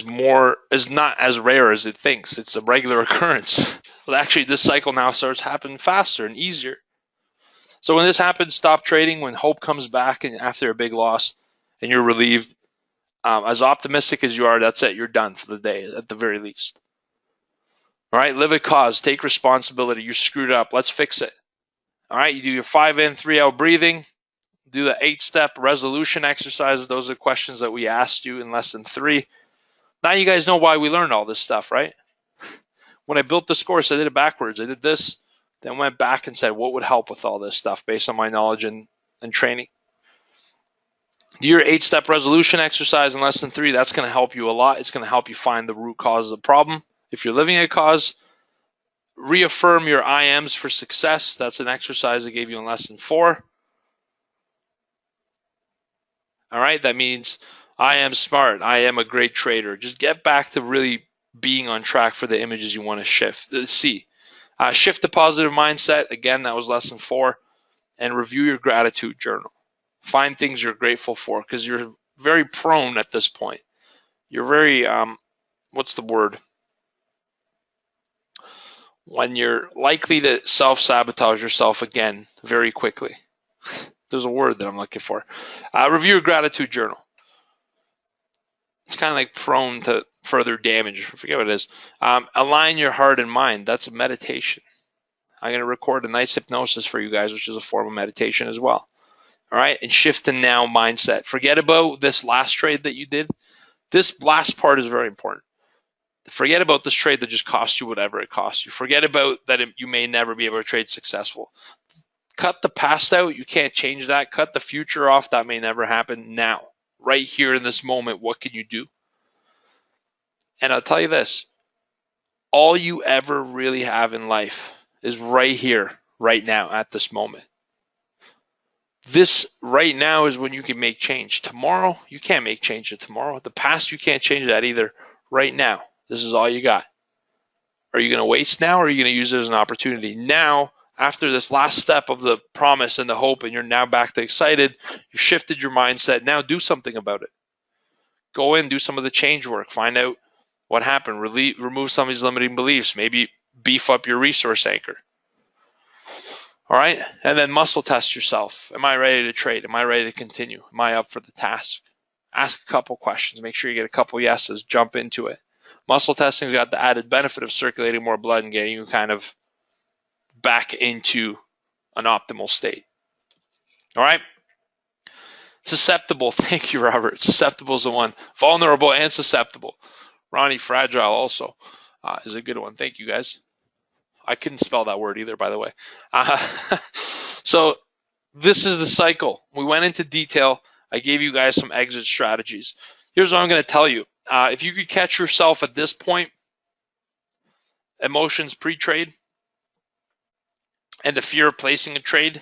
[SPEAKER 1] not as rare as it thinks. It's a regular occurrence. Well, actually, this cycle now starts happening faster and easier. So when this happens, stop trading. When hope comes back and after a big loss and you're relieved, as optimistic as you are, that's it. You're done for the day at the very least. All right, live a cause. Take responsibility. You screwed up. Let's fix it. All right, you do your 5 in, 3 out breathing. Do the 8-step resolution exercises. Those are questions that we asked you in lesson 3. Now you guys know why we learned all this stuff, right? When I built this course, I did it backwards. I did this, then went back and said, what would help with all this stuff based on my knowledge and training? Do your 8-step resolution exercise in lesson 3. That's going to help you a lot. It's going to help you find the root cause of the problem. If you're living a cause, reaffirm your I ams for success. That's an exercise I gave you in lesson 4. All right, that means I am smart. I am a great trader. Just get back to really being on track for the images you want to shift. Shift the positive mindset. Again, that was lesson 4. And review your gratitude journal. Find things you're grateful for because you're very prone at this point. You're very, what's the word? When you're likely to self-sabotage yourself again very quickly. There's a word that I'm looking for. Review your gratitude journal. It's kind of like prone to further damage. I forget what it is. Align your heart and mind. That's a meditation. I'm going to record a nice hypnosis for you guys, which is a form of meditation as well. All right, and shift to now mindset. Forget about this last trade that you did. This last part is very important. Forget about this trade that just cost you whatever it cost you. Forget about that you may never be able to trade successful. Cut the past out. You can't change that. Cut the future off. That may never happen. Now, right here in this moment, what can you do? And I'll tell you this. All you ever really have in life is right here, right now, at this moment. This right now is when you can make change. Tomorrow, you can't make change to tomorrow. The past, you can't change that either. Right now, this is all you got. Are you going to waste now or are you going to use it as an opportunity? Now, after this last step of the promise and the hope, and you're now back to excited, you've shifted your mindset. Now do something about it. Go in, do some of the change work. Find out what happened. Remove some of these limiting beliefs. Maybe beef up your resource anchor. All right, and then muscle test yourself. Am I ready to trade? Am I ready to continue? Am I up for the task? Ask a couple questions. Make sure you get a couple yeses. Jump into it. Muscle testing's got the added benefit of circulating more blood and getting you kind of back into an optimal state. All right. Susceptible. Thank you, Robert. Susceptible is the one. Vulnerable and susceptible. Ronnie, fragile also is a good one. Thank you, guys. I couldn't spell that word either, by the way. So this is the cycle. We went into detail. I gave you guys some exit strategies. Here's what I'm going to tell you. If you could catch yourself at this point, emotions pre-trade, and the fear of placing a trade,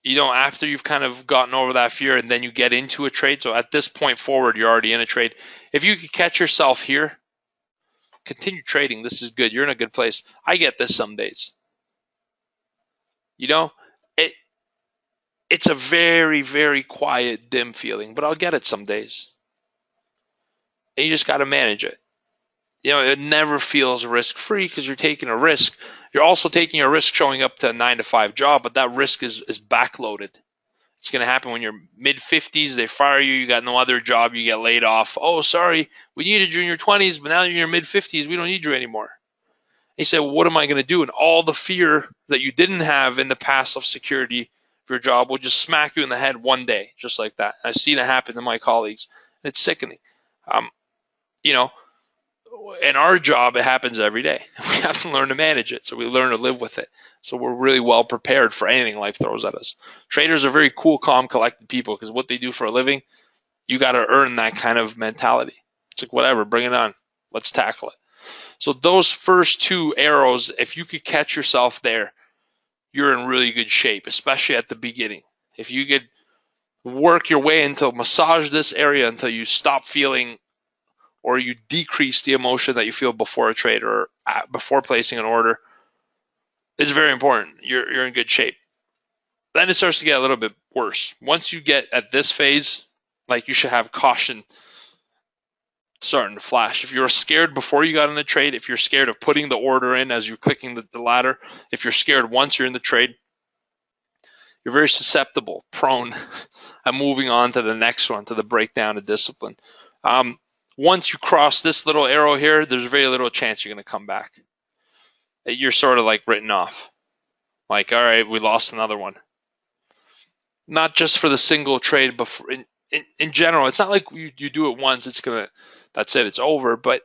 [SPEAKER 1] after you've kind of gotten over that fear and then you get into a trade. So at this point forward, you're already in a trade. If you could catch yourself here, continue trading. This is good. You're in a good place. I get this some days. It's a very, very quiet, dim feeling, but I'll get it some days. And you just got to manage it. It never feels risk-free because you're taking a risk. You're also taking a risk showing up to a 9-to-5 job, but that risk is backloaded. It's going to happen when you're mid-50s, they fire you, you got no other job, you get laid off. Oh, sorry, we needed you in your 20s, but now you're in your mid-50s, we don't need you anymore. And you say, well, what am I going to do? And all the fear that you didn't have in the past of security for your job will just smack you in the head one day, just like that. I've seen it happen to my colleagues, and it's sickening. In our job, it happens every day. We have to learn to manage it, so we learn to live with it. So we're really well prepared for anything life throws at us. Traders are very cool, calm, collected people because what they do for a living, you got to earn that kind of mentality. It's like, whatever, bring it on. Let's tackle it. So those first two arrows, if you could catch yourself there, you're in really good shape, especially at the beginning. If you could work your way into massage this area until you stop feeling or you decrease the emotion that you feel before a trade or before placing an order, it's very important. You're in good shape. Then it starts to get a little bit worse. Once you get at this phase, you should have caution starting to flash. If you're scared before you got in the trade, if you're scared of putting the order in as you're clicking the ladder, if you're scared once you're in the trade, you're very susceptible, prone, and moving on to the next one, to the breakdown of discipline. Once you cross this little arrow here, there's very little chance you're going to come back. You're sort of written off. All right, we lost another one. Not just for the single trade, but in general. It's not like you do it once, that's it, it's over. But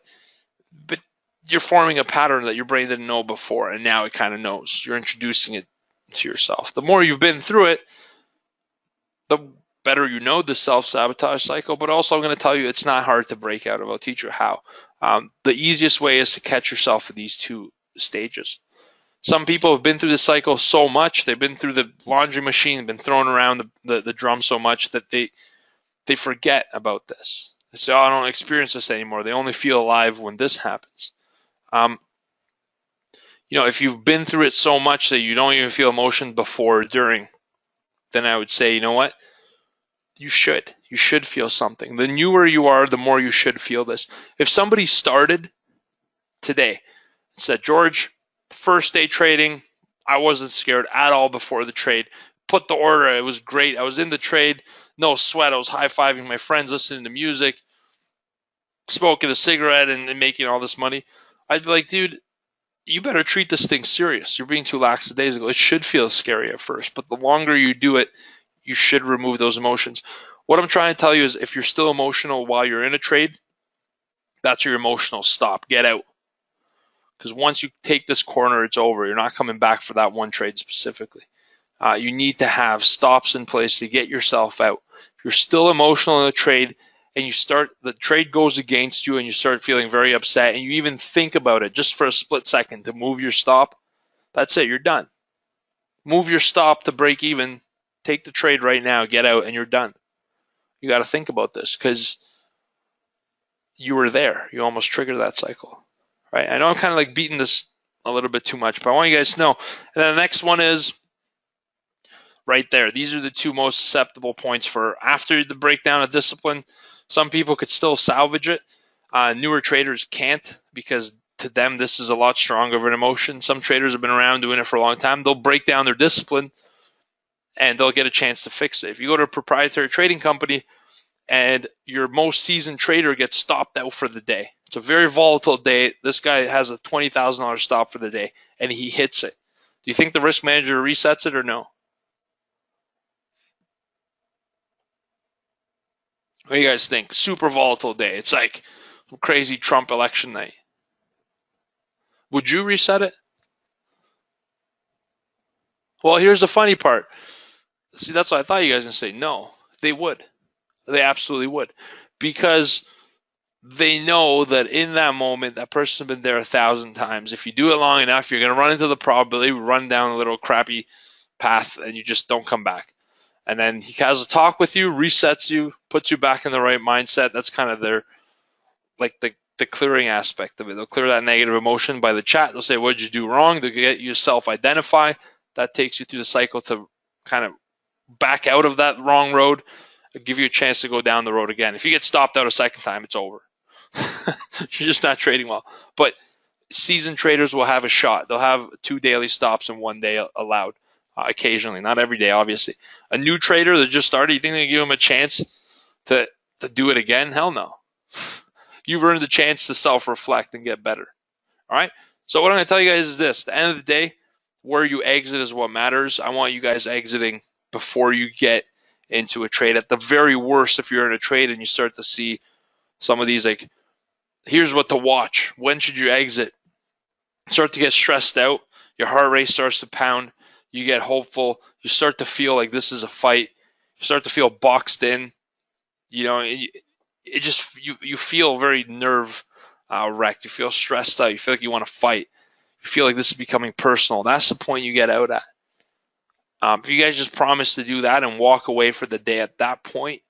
[SPEAKER 1] you're forming a pattern that your brain didn't know before, and now it kind of knows. You're introducing it to yourself. The more you've been through it, the better you know the self-sabotage cycle, but also I'm going to tell you it's not hard to break out of. I'll teach you how. The easiest way is to catch yourself at these two stages. Some people have been through this cycle so much, they've been through the laundry machine, been thrown around the drum so much that they forget about this. They say, oh, I don't experience this anymore. They only feel alive when this happens. If you've been through it so much that you don't even feel emotion before or during, then I would say, you know what? You should feel something. The newer you are, the more you should feel this. If somebody started today and said, George, first day trading, I wasn't scared at all before the trade. Put the order, it was great. I was in the trade, no sweat. I was high-fiving my friends, listening to music, smoking a cigarette and making all this money. I'd be like, dude, you better treat this thing serious. You're being too lackadaisical. It should feel scary at first, but the longer you do it, you should remove those emotions. What I'm trying to tell you is if you're still emotional while you're in a trade, that's your emotional stop. Get out. Because once you take this corner, it's over. You're not coming back for that one trade specifically. You need to have stops in place to get yourself out. If you're still emotional in a trade and the trade goes against you and you start feeling very upset and you even think about it just for a split second to move your stop, that's it. You're done. Move your stop to break even. Take the trade right now, get out, and you're done. You got to think about this because you were there. You almost triggered that cycle, right? I know I'm kind of beating this a little bit too much, but I want you guys to know. And then the next one is right there. These are the two most susceptible points for after the breakdown of discipline. Some people could still salvage it. Newer traders can't because to them this is a lot stronger of an emotion. Some traders have been around doing it for a long time. They'll break down their discipline and they'll get a chance to fix it. If you go to a proprietary trading company and your most seasoned trader gets stopped out for the day, It's a very volatile day. This guy has a $20,000 stop for the day, and he hits it. Do you think the risk manager resets it or no? What do you guys think? Super volatile day. It's like crazy Trump election night. Would you reset it? Well, here's the funny part. See, that's what I thought you guys were going to say. No, they would. They absolutely would. Because they know that in that moment, that person's been there 1,000 times. If you do it long enough, you're going to run into the probability, run down a little crappy path, and you just don't come back. And then he has a talk with you, resets you, puts you back in the right mindset. That's kind of their, like the clearing aspect of it. They'll clear that negative emotion by the chat. They'll say, what did you do wrong? They'll get you self-identify. That takes you through the cycle to kind of back out of that wrong road. It'll give you a chance to go down the road again. If you get stopped out a second time, it's over. You're just not trading well. But seasoned traders will have a shot. They'll have 2 daily stops and 1 day allowed occasionally, not every day, obviously. A new trader that just started, you think they give them a chance to do it again? Hell no. You've earned the chance to self-reflect and get better. All right? So what I'm going to tell you guys is this. At the end of the day, where you exit is what matters. I want you guys exiting before you get into a trade. At the very worst, if you're in a trade and you start to see some of these, like, here's what to watch. When should you exit? Start to get stressed out. Your heart rate starts to pound. You get hopeful. You start to feel like this is a fight. You start to feel boxed in. You know, it just, you feel very nerve wrecked. You feel stressed out. You feel like you want to fight. You feel like this is becoming personal. That's the point you get out at. If you guys just promise to do that and walk away for the day at that point,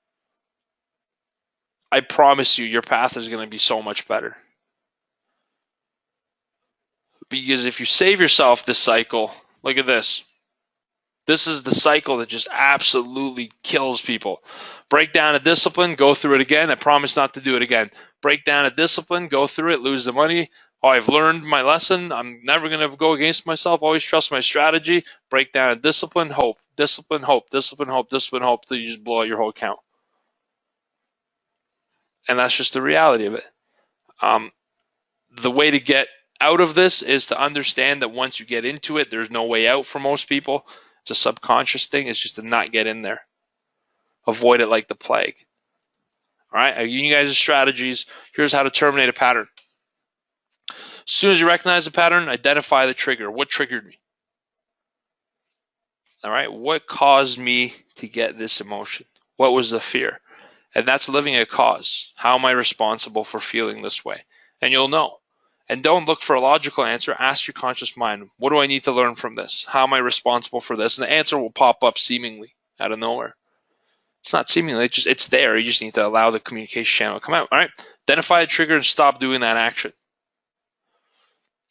[SPEAKER 1] I promise you your path is going to be so much better. Because if you save yourself this cycle, look at this. This is the cycle that just absolutely kills people. Break down a discipline, go through it again. I promise not to do it again. Break down a discipline, go through it, lose the money. Oh, I've learned my lesson. I'm never going to go against myself. Always trust my strategy. Break down a discipline, hope, discipline, hope, discipline, hope, discipline, hope, till you just blow out your whole account. And that's just the reality of it. The way to get out of this is to understand that once you get into it, there's no way out for most people. It's a subconscious thing. It's just to not get in there. Avoid it like the plague. All right, I give you guys strategies. Here's how to terminate a pattern. As soon as you recognize the pattern, identify the trigger. What triggered me? All right, what caused me to get this emotion? What was the fear? And that's living a cause. How am I responsible for feeling this way? And you'll know. And don't look for a logical answer. Ask your conscious mind, what do I need to learn from this? How am I responsible for this? And the answer will pop up seemingly out of nowhere. It's not seemingly, it's there. You just need to allow the communication channel to come out. All right. Identify a trigger and stop doing that action.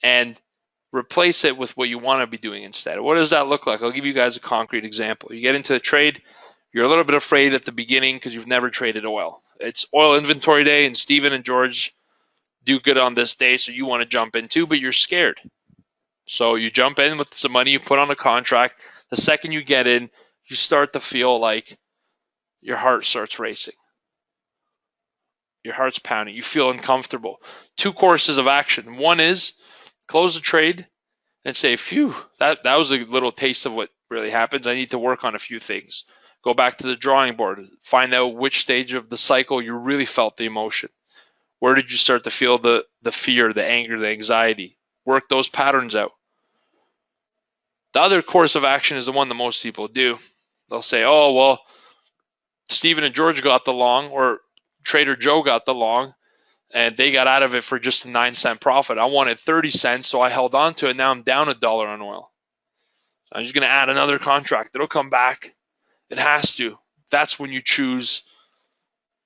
[SPEAKER 1] And replace it with what you want to be doing instead. What does that look like? I'll give you guys a concrete example. You get into the trade. You're a little bit afraid at the beginning because you've never traded oil. It's oil inventory day, and Steven and George do good on this day, so you want to jump in too, but you're scared. So you jump in with some money you put on a contract. The second you get in, you start to feel like your heart starts racing. Your heart's pounding. You feel uncomfortable. 2 courses of action. One is close the trade and say, phew, that was a little taste of what really happens. I need to work on a few things. Go back to the drawing board. Find out which stage of the cycle you really felt the emotion. Where did you start to feel the fear, the anger, the anxiety? Work those patterns out. The other course of action is the one that most people do. They'll say, oh, well, Stephen and George got the long, or Trader Joe got the long, and they got out of it for just a 9-cent profit. I wanted 30 cents, so I held on to it. Now I'm down $1 on oil. I'm just going to add another contract. It'll come back. It has to. That's when you choose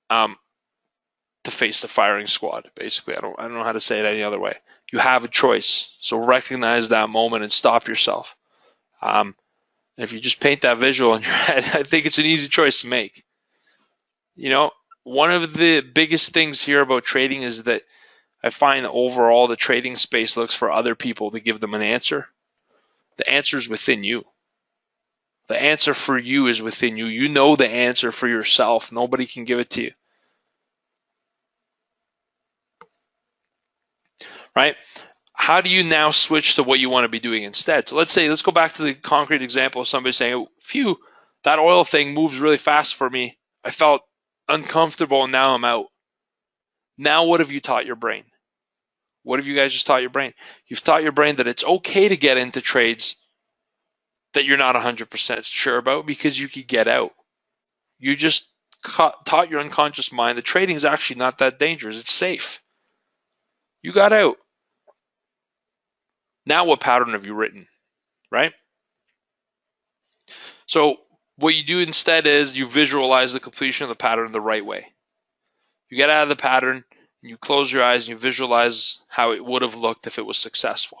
[SPEAKER 1] to face the firing squad, basically. I don't know how to say it any other way. You have a choice. So recognize that moment and stop yourself. If you just paint that visual in your head, I think it's an easy choice to make. You know, one of the biggest things here about trading is that I find that overall the trading space looks for other people to give them an answer. The answer is within you. The answer for you is within you. You know the answer for yourself. Nobody can give it to you. right? How do you now switch to what you want to be doing instead? So let's go back to the concrete example of somebody saying, phew, that oil thing moves really fast for me. I felt uncomfortable and now I'm out. Now what have you taught your brain? What have you guys just taught your brain? You've taught your brain that it's okay to get into trades that you're not 100% sure about because you could get out. You just taught your unconscious mind that trading is actually not that dangerous. It's safe. You got out. Now what pattern have you written, right? So what you do instead is you visualize the completion of the pattern the right way. You get out of the pattern and you close your eyes and you visualize how it would have looked if it was successful.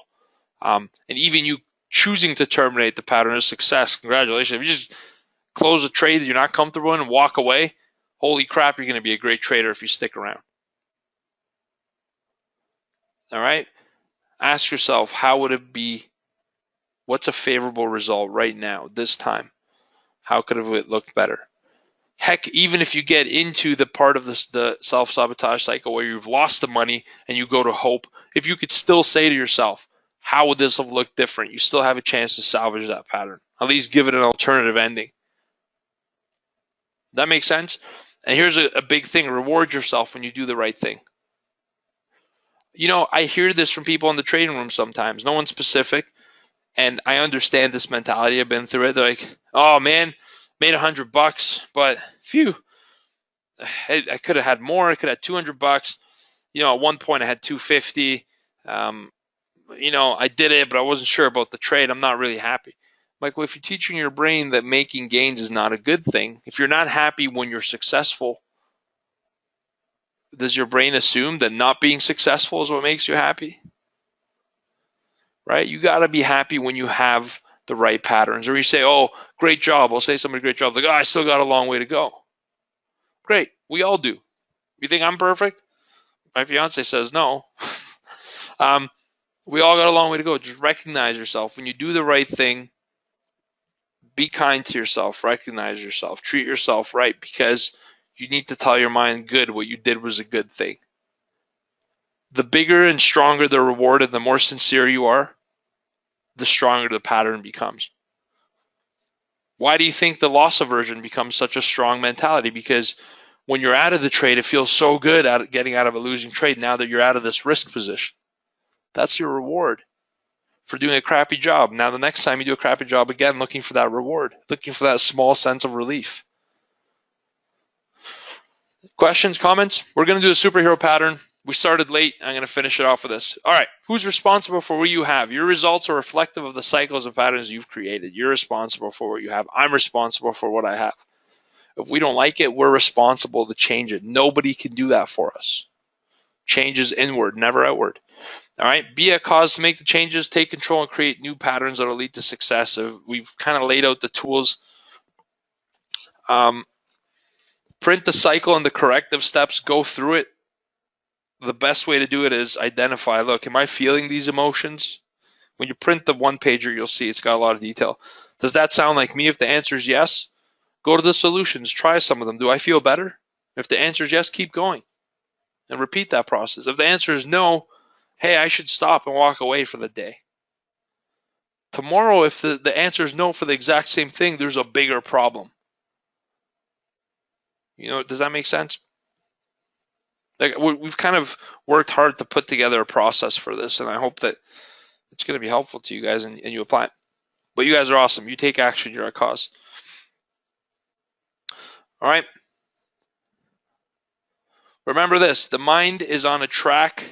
[SPEAKER 1] And even you choosing to terminate the pattern is success. Congratulations. If you just close a trade that you're not comfortable in and walk away, holy crap, you're going to be a great trader if you stick around. All right? Ask yourself, how would it be? What's a favorable result right now, this time? How could it look better? Heck, even if you get into the part of the self-sabotage cycle where you've lost the money and you go to hope, if you could still say to yourself, how would this have looked different? You still have a chance to salvage that pattern. At least give it an alternative ending. That makes sense? And here's a big thing. Reward yourself when you do the right thing. You know, I hear this from people in the trading room sometimes. No one's specific. And I understand this mentality. I've been through it. They're like, oh man, made $100, but phew, I could have had more. I could have had $200. You know, at one point I had 250. You know, I did it, but I wasn't sure about the trade. I'm not really happy. Like, well, if you're teaching your brain that making gains is not a good thing, if you're not happy when you're successful, does your brain assume that not being successful is what makes you happy? Right? You got to be happy when you have the right patterns. Or you say, oh, great job. I'll say somebody, great job. Like, oh, I still got a long way to go. Great. We all do. You think I'm perfect? My fiance says no. We all got a long way to go. Just recognize yourself. When you do the right thing, be kind to yourself. Recognize yourself. Treat yourself right, because you need to tell your mind, good, what you did was a good thing. The bigger and stronger the reward and the more sincere you are, the stronger the pattern becomes. Why do you think the loss aversion becomes such a strong mentality? Because when you're out of the trade, it feels so good at getting out of a losing trade now that you're out of this risk position. That's your reward for doing a crappy job. Now the next time you do a crappy job again, looking for that reward, looking for that small sense of relief. Questions, comments? We're going to do a superhero pattern. We started late. I'm going to finish it off with this. All right. Who's responsible for what you have? Your results are reflective of the cycles and patterns you've created. You're responsible for what you have. I'm responsible for what I have. If we don't like it, we're responsible to change it. Nobody can do that for us. Change is inward, never outward. All right. Be a cause to make the changes, take control, and create new patterns that will lead to success. We've kind of laid out the tools. Print the cycle and the corrective steps. Go through it. The best way to do it is identify, look, am I feeling these emotions? When you print the one pager, you'll see it's got a lot of detail. Does that sound like me? If the answer is yes, go to the solutions, try some of them. Do I feel better? If the answer is yes, keep going and repeat that process. If the answer is no, hey, I should stop and walk away for the day. Tomorrow, if the answer is no for the exact same thing, there's a bigger problem. You know, does that make sense? Like, we've kind of worked hard to put together a process for this, and I hope that it's going to be helpful to you guys and you apply it. But you guys are awesome. You take action. You're a cause. All right. Remember this. The mind is on a track,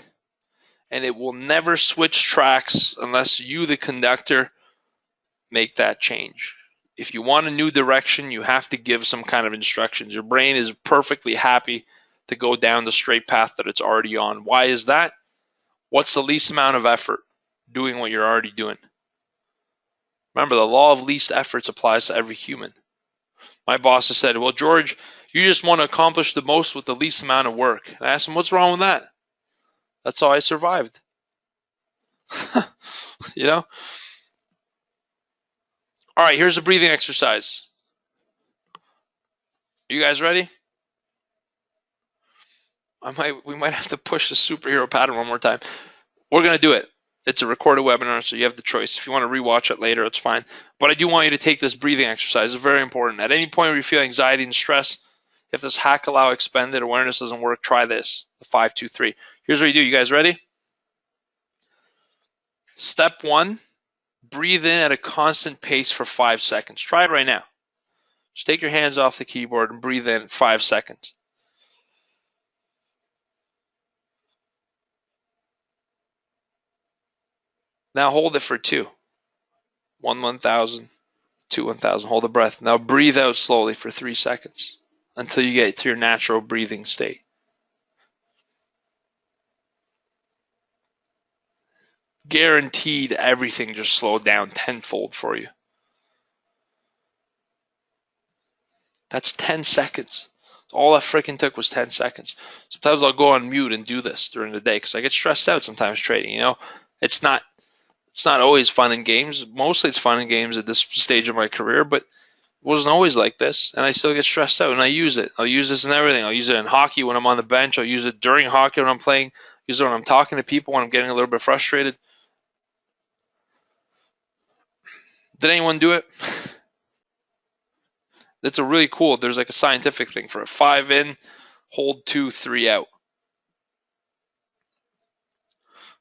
[SPEAKER 1] and it will never switch tracks unless you, the conductor, make that change. If you want a new direction, you have to give some kind of instructions. Your brain is perfectly happy to go down the straight path that it's already on. Why is that? What's the least amount of effort? Doing what you're already doing. Remember, the law of least efforts applies to every human. My boss has said, well, George, you just want to accomplish the most with the least amount of work. And I asked him, what's wrong with that? That's how I survived. You know? All right, here's a breathing exercise. You guys ready? We might have to push the superhero pattern one more time. We're going to do it. It's a recorded webinar, so you have the choice. If you want to rewatch it later, it's fine. But I do want you to take this breathing exercise. It's very important. At any point where you feel anxiety and stress, if this hack, allow, expended awareness doesn't work, try this, the 5-2-3. Here's what you do. You guys ready? Step 1, breathe in at a constant pace for 5 seconds. Try it right now. Just take your hands off the keyboard and breathe in 5 seconds. Now hold it for 2. 1, 1,000. 2, 1,000. Hold the breath. Now breathe out slowly for 3 seconds until you get to your natural breathing state. Guaranteed everything just slowed down tenfold for you. That's 10 seconds. All that freaking took was 10 seconds. Sometimes I'll go on mute and do this during the day because I get stressed out sometimes trading. You know, it's not always fun and games. Mostly it's fun and games at this stage of my career, but it wasn't always like this, and I still get stressed out, and I use it. I'll use this in everything. I'll use it in hockey when I'm on the bench. I'll use it during hockey when I'm playing. Use it when I'm talking to people when I'm getting a little bit frustrated. Did anyone do it? That's a really cool. There's like a scientific thing for it. 5 in, hold 2, 3 out.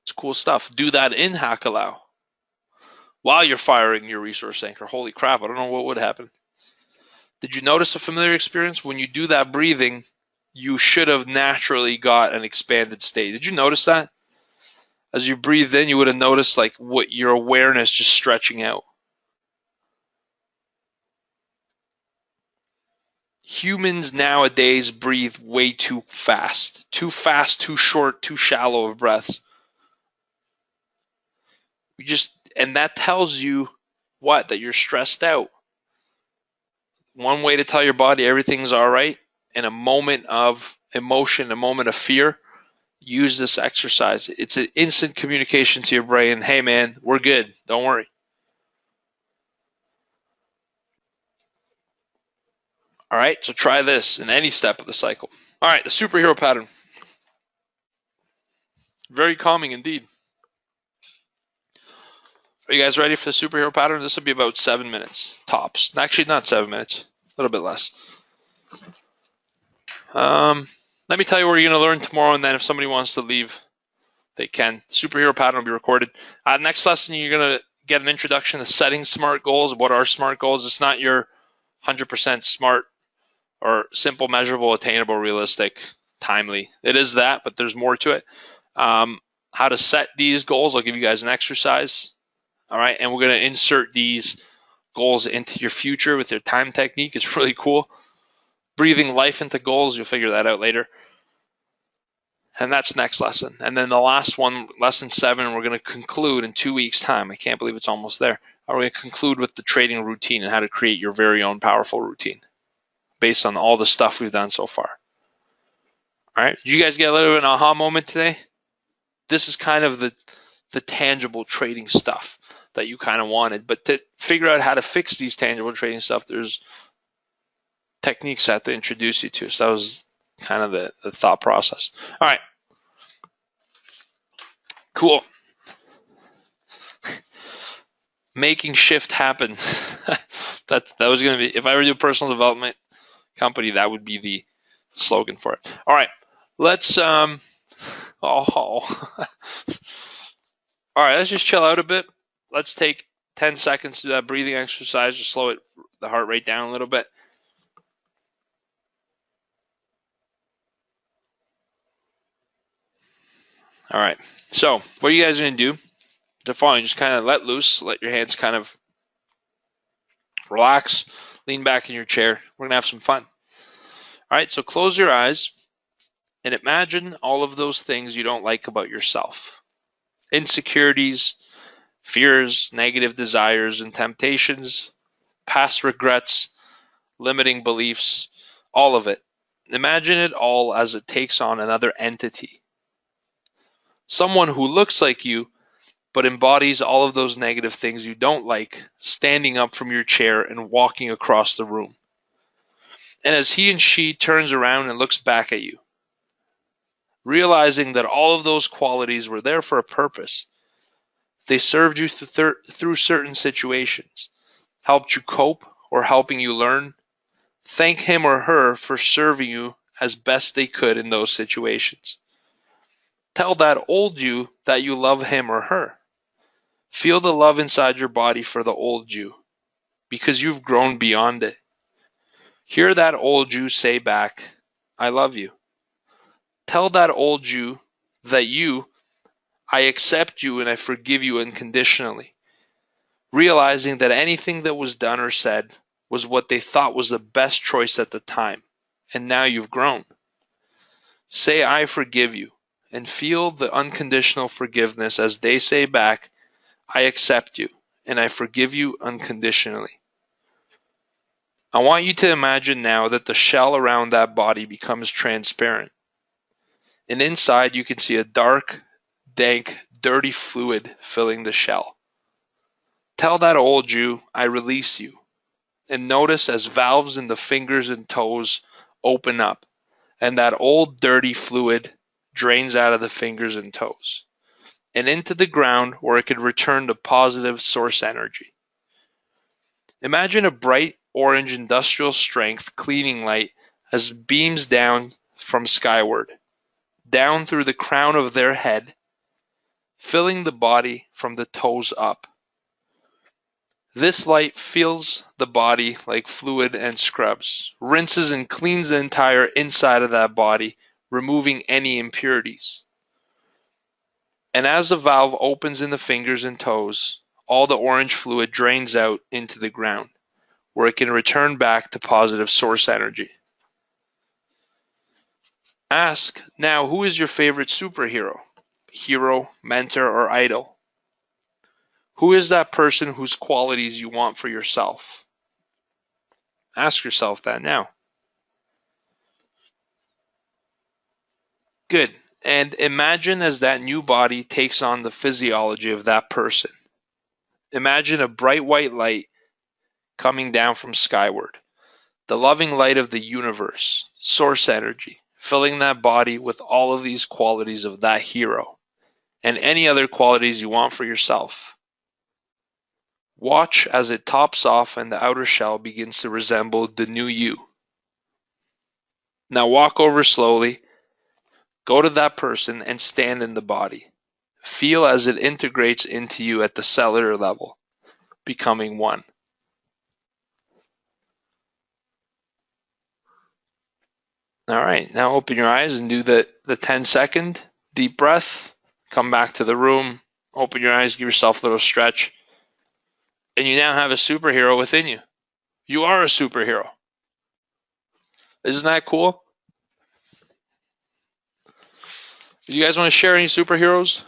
[SPEAKER 1] It's cool stuff. Do that in hack allow while you're firing your resource anchor. Holy crap, I don't know what would happen. Did you notice a familiar experience? When you do that breathing, you should have naturally got an expanded state. Did you notice that? As you breathed in, you would have noticed like what your awareness just stretching out. Humans nowadays breathe way too fast, too short, too shallow of breaths. And that tells you what? That you're stressed out. One way to tell your body everything's all right in a moment of emotion, a moment of fear, use this exercise. It's an instant communication to your brain. Hey man, we're good. Don't worry. All right, so try this in any step of the cycle. All right, the superhero pattern. Very calming indeed. Are you guys ready for the superhero pattern? This will be about 7 minutes, tops. Actually, not 7 minutes, a little bit less. Let me tell you where you're going to learn tomorrow, and then if somebody wants to leave, they can. Superhero pattern will be recorded. Next lesson, you're going to get an introduction to setting SMART goals. What are SMART goals? It's not your 100% SMART or simple, measurable, attainable, realistic, timely. It is that, but there's more to it. How to set these goals. I'll give you guys an exercise. All right, and we're going to insert these goals into your future with your time technique. It's really cool. Breathing life into goals, you'll figure that out later. And that's next lesson. And then the last one, lesson 7, we're going to conclude in 2 weeks' time. I can't believe it's almost there. We're going to conclude with the trading routine and how to create your very own powerful routine based on all the stuff we've done so far. All right, did you guys get a little bit of an aha moment today? This is kind of the tangible trading stuff that you kind of wanted. But to figure out how to fix these tangible trading stuff, there's techniques I have to introduce you to. So that was kind of the thought process. All right. Cool. Making shift happen. that was going to be, if I were to do a personal development company, that would be the slogan for it. All right. Let's all right, let's just chill out a bit. Let's take 10 seconds to do that breathing exercise. Just slow the heart rate down a little bit. All right, so what you guys are going to do, the following, just kind of let loose, let your hands kind of relax, lean back in your chair. We're going to have some fun. All right, so close your eyes and imagine all of those things you don't like about yourself. Insecurities, fears, negative desires and temptations, past regrets, limiting beliefs, all of it. Imagine it all as it takes on another entity. Someone who looks like you, but embodies all of those negative things you don't like, standing up from your chair and walking across the room. And as he and she turns around and looks back at you, realizing that all of those qualities were there for a purpose. They served you through certain situations, helped you cope, or helping you learn. Thank him or her for serving you as best they could in those situations. Tell that old you that you love him or her. Feel the love inside your body for the old you, because you've grown beyond it. Hear that old you say back, I love you. Tell that old you that I accept you and I forgive you unconditionally, realizing that anything that was done or said was what they thought was the best choice at the time, and now you've grown. Say, I forgive you, and feel the unconditional forgiveness as they say back, I accept you, and I forgive you unconditionally. I want you to imagine now that the shell around that body becomes transparent, and inside you can see a dark, dank, dirty fluid filling the shell. Tell that old you, I release you, and notice as valves in the fingers and toes open up, and that old dirty fluid drains out of the fingers and toes, and into the ground where it could return to positive source energy. Imagine a bright orange industrial strength cleaning light as it beams down from skyward, down through the crown of their head, filling the body from the toes up. This light fills the body like fluid and scrubs, rinses and cleans the entire inside of that body, removing any impurities. And as the valve opens in the fingers and toes, all the orange fluid drains out into the ground, where it can return back to positive source energy. Ask now, who is your favorite superhero, hero, mentor, or idol? Who is that person whose qualities you want for yourself? Ask yourself that now. Good. And imagine as that new body takes on the physiology of that person. Imagine a bright white light coming down from skyward, the loving light of the universe, source energy, filling that body with all of these qualities of that hero and any other qualities you want for yourself. Watch as it tops off and the outer shell begins to resemble the new you. Now walk over slowly, go to that person and stand in the body. Feel as it integrates into you at the cellular level, becoming one. All right, now open your eyes and do the 10-second deep breath. Come back to the room, open your eyes, give yourself a little stretch. And you now have a superhero within you. You are a superhero. Isn't that cool? Do you guys want to share any superheroes?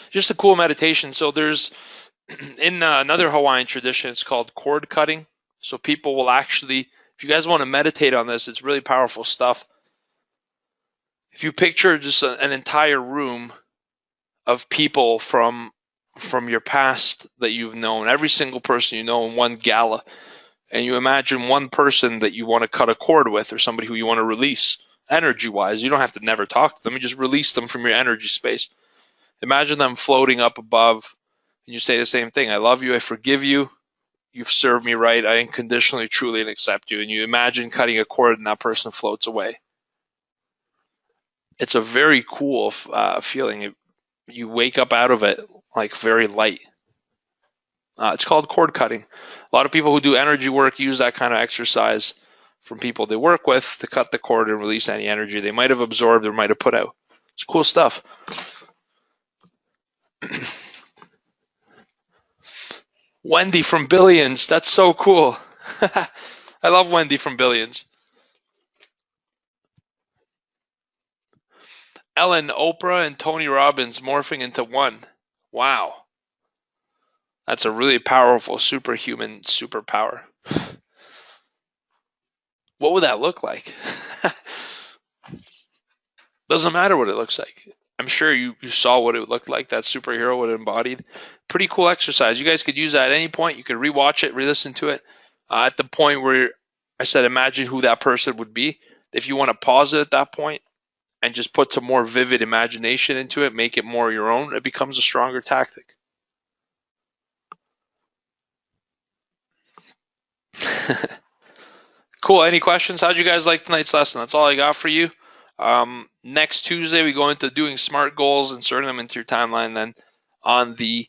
[SPEAKER 1] Just a cool meditation. So there's, in another Hawaiian tradition, it's called cord cutting. So people will actually, if you guys want to meditate on this, it's really powerful stuff. If you picture just an entire room of people from your past that you've known, every single person you know in one gala, and you imagine one person that you want to cut a cord with, or somebody who you want to release energy-wise. You don't have to never talk to them. You just release them from your energy space. Imagine them floating up above, and you say the same thing. I love you. I forgive you. You've served me right. I unconditionally, truly, and accept you. And you imagine cutting a cord, and that person floats away. It's a very cool feeling. You wake up out of it like very light. It's called cord cutting. A lot of people who do energy work use that kind of exercise from people they work with to cut the cord and release any energy they might have absorbed or might have put out. It's cool stuff. Wendy from Billions. That's so cool. I love Wendy from Billions. Ellen, Oprah, and Tony Robbins morphing into one. Wow. That's a really powerful superhuman superpower. What would that look like? Doesn't matter what it looks like. I'm sure you saw what it looked like, that superhero, what it embodied. Pretty cool exercise. You guys could use that at any point. You could rewatch it, re-listen to it. At the point where I said imagine who that person would be, If you want to pause it at that point and just put some more vivid imagination into it, make it more your own, it becomes a stronger tactic. Cool. Any questions? How'd you guys like tonight's lesson? That's all I got for you. Next Tuesday, we go into doing SMART goals, inserting them into your timeline. Then on the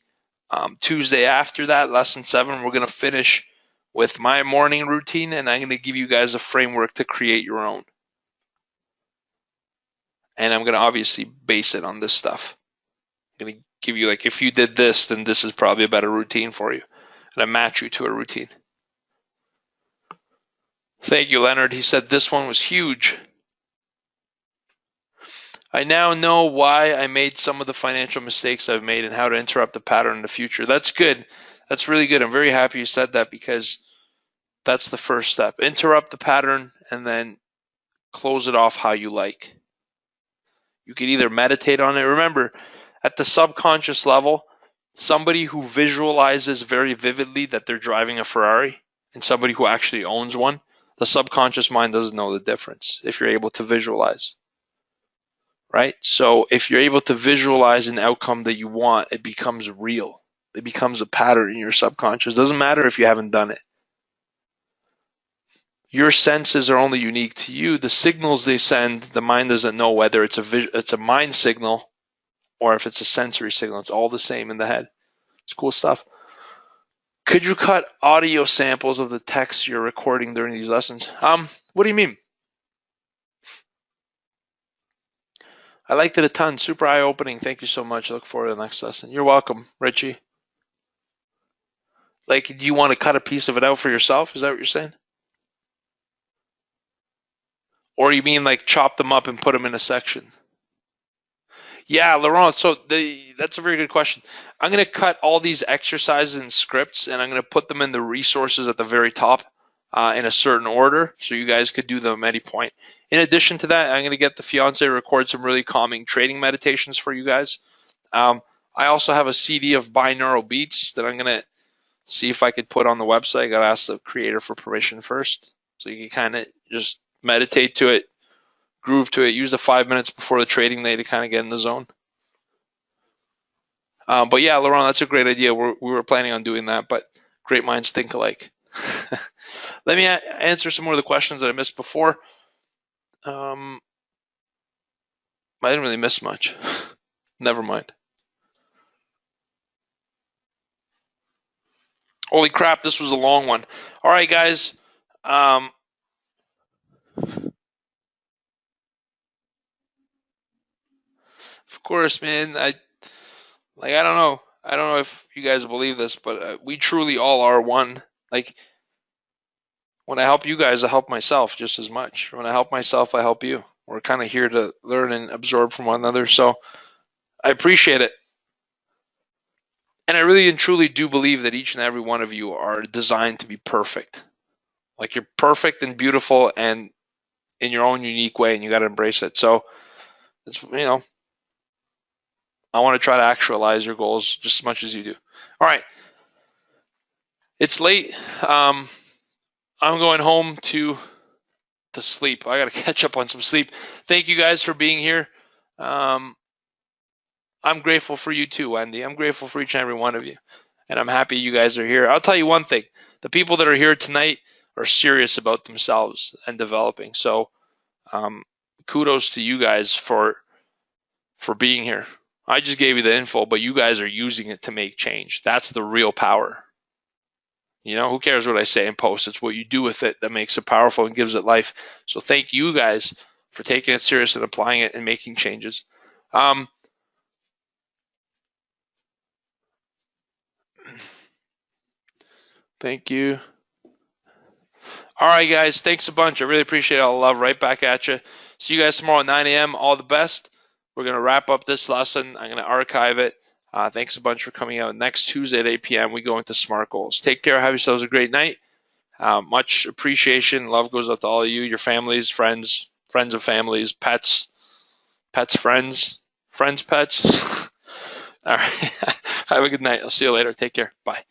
[SPEAKER 1] Tuesday after that, lesson 7, we're going to finish with my morning routine, and I'm going to give you guys a framework to create your own. And I'm going to obviously base it on this stuff. I'm going to give you, like, if you did this, then this is probably a better routine for you. And I match you to a routine. Thank you, Leonard. He said this one was huge. I now know why I made some of the financial mistakes I've made and how to interrupt the pattern in the future. That's good. That's really good. I'm very happy you said that, because that's the first step. Interrupt the pattern and then close it off how you like. You can either meditate on it. Remember, at the subconscious level, somebody who visualizes very vividly that they're driving a Ferrari and somebody who actually owns one, the subconscious mind doesn't know the difference if you're able to visualize. Right? So if you're able to visualize an outcome that you want, it becomes real. It becomes a pattern in your subconscious. It doesn't matter if you haven't done it. Your senses are only unique to you. The signals they send, the mind doesn't know whether it's a mind signal or if it's a sensory signal. It's all the same in the head. It's cool stuff. Could you cut audio samples of the text you're recording during these lessons? What do you mean? I liked it a ton. Super eye-opening. Thank you so much. I look forward to the next lesson. You're welcome, Richie. Like, do you want to cut a piece of it out for yourself? Is that what you're saying? Or you mean like chop them up and put them in a section? Yeah, Laurent, so that's a very good question. I'm going to cut all these exercises and scripts, and I'm going to put them in the resources at the very top in a certain order, so you guys could do them at any point. In addition to that, I'm going to get the fiance to record some really calming trading meditations for you guys. I also have a CD of binaural beats that I'm going to see if I could put on the website. I got to ask the creator for permission first, so you can kind of just meditate to it, groove to it, use the 5 minutes before the trading day to kind of get in the zone. But yeah, Laurent, that's a great idea. We were planning on doing that, but great minds think alike. Let me answer some more of the questions that I missed before. I didn't really miss much. Never mind. Holy crap, this was a long one. All right, guys. Of course, man. I don't know. I don't know if you guys believe this, but we truly all are one. Like, when I help you guys, I help myself just as much. When I help myself, I help you. We're kind of here to learn and absorb from one another. So I appreciate it. And I really and truly do believe that each and every one of you are designed to be perfect. Like, you're perfect and beautiful and in your own unique way, and you got to embrace it. So, it's, I want to try to actualize your goals just as much as you do. All right. It's late. I'm going home to sleep. I got to catch up on some sleep. Thank you guys for being here. I'm grateful for you too, Wendy. I'm grateful for each and every one of you. And I'm happy you guys are here. I'll tell you one thing. The people that are here tonight are serious about themselves and developing. So kudos to you guys for being here. I just gave you the info, but you guys are using it to make change. That's the real power. Who cares what I say in posts? It's what you do with it that makes it powerful and gives it life. So thank you guys for taking it serious and applying it and making changes. Thank you. All right, guys. Thanks a bunch. I really appreciate all the love. Right back at you. See you guys tomorrow at 9 a.m. All the best. We're going to wrap up this lesson. I'm going to archive it. Thanks a bunch for coming out. Next Tuesday at 8 p.m., we go into SMART goals. Take care. Have yourselves a great night. Much appreciation. Love goes out to all of you, your families, friends of families, pets, friends, pets. All right. Have a good night. I'll see you later. Take care. Bye.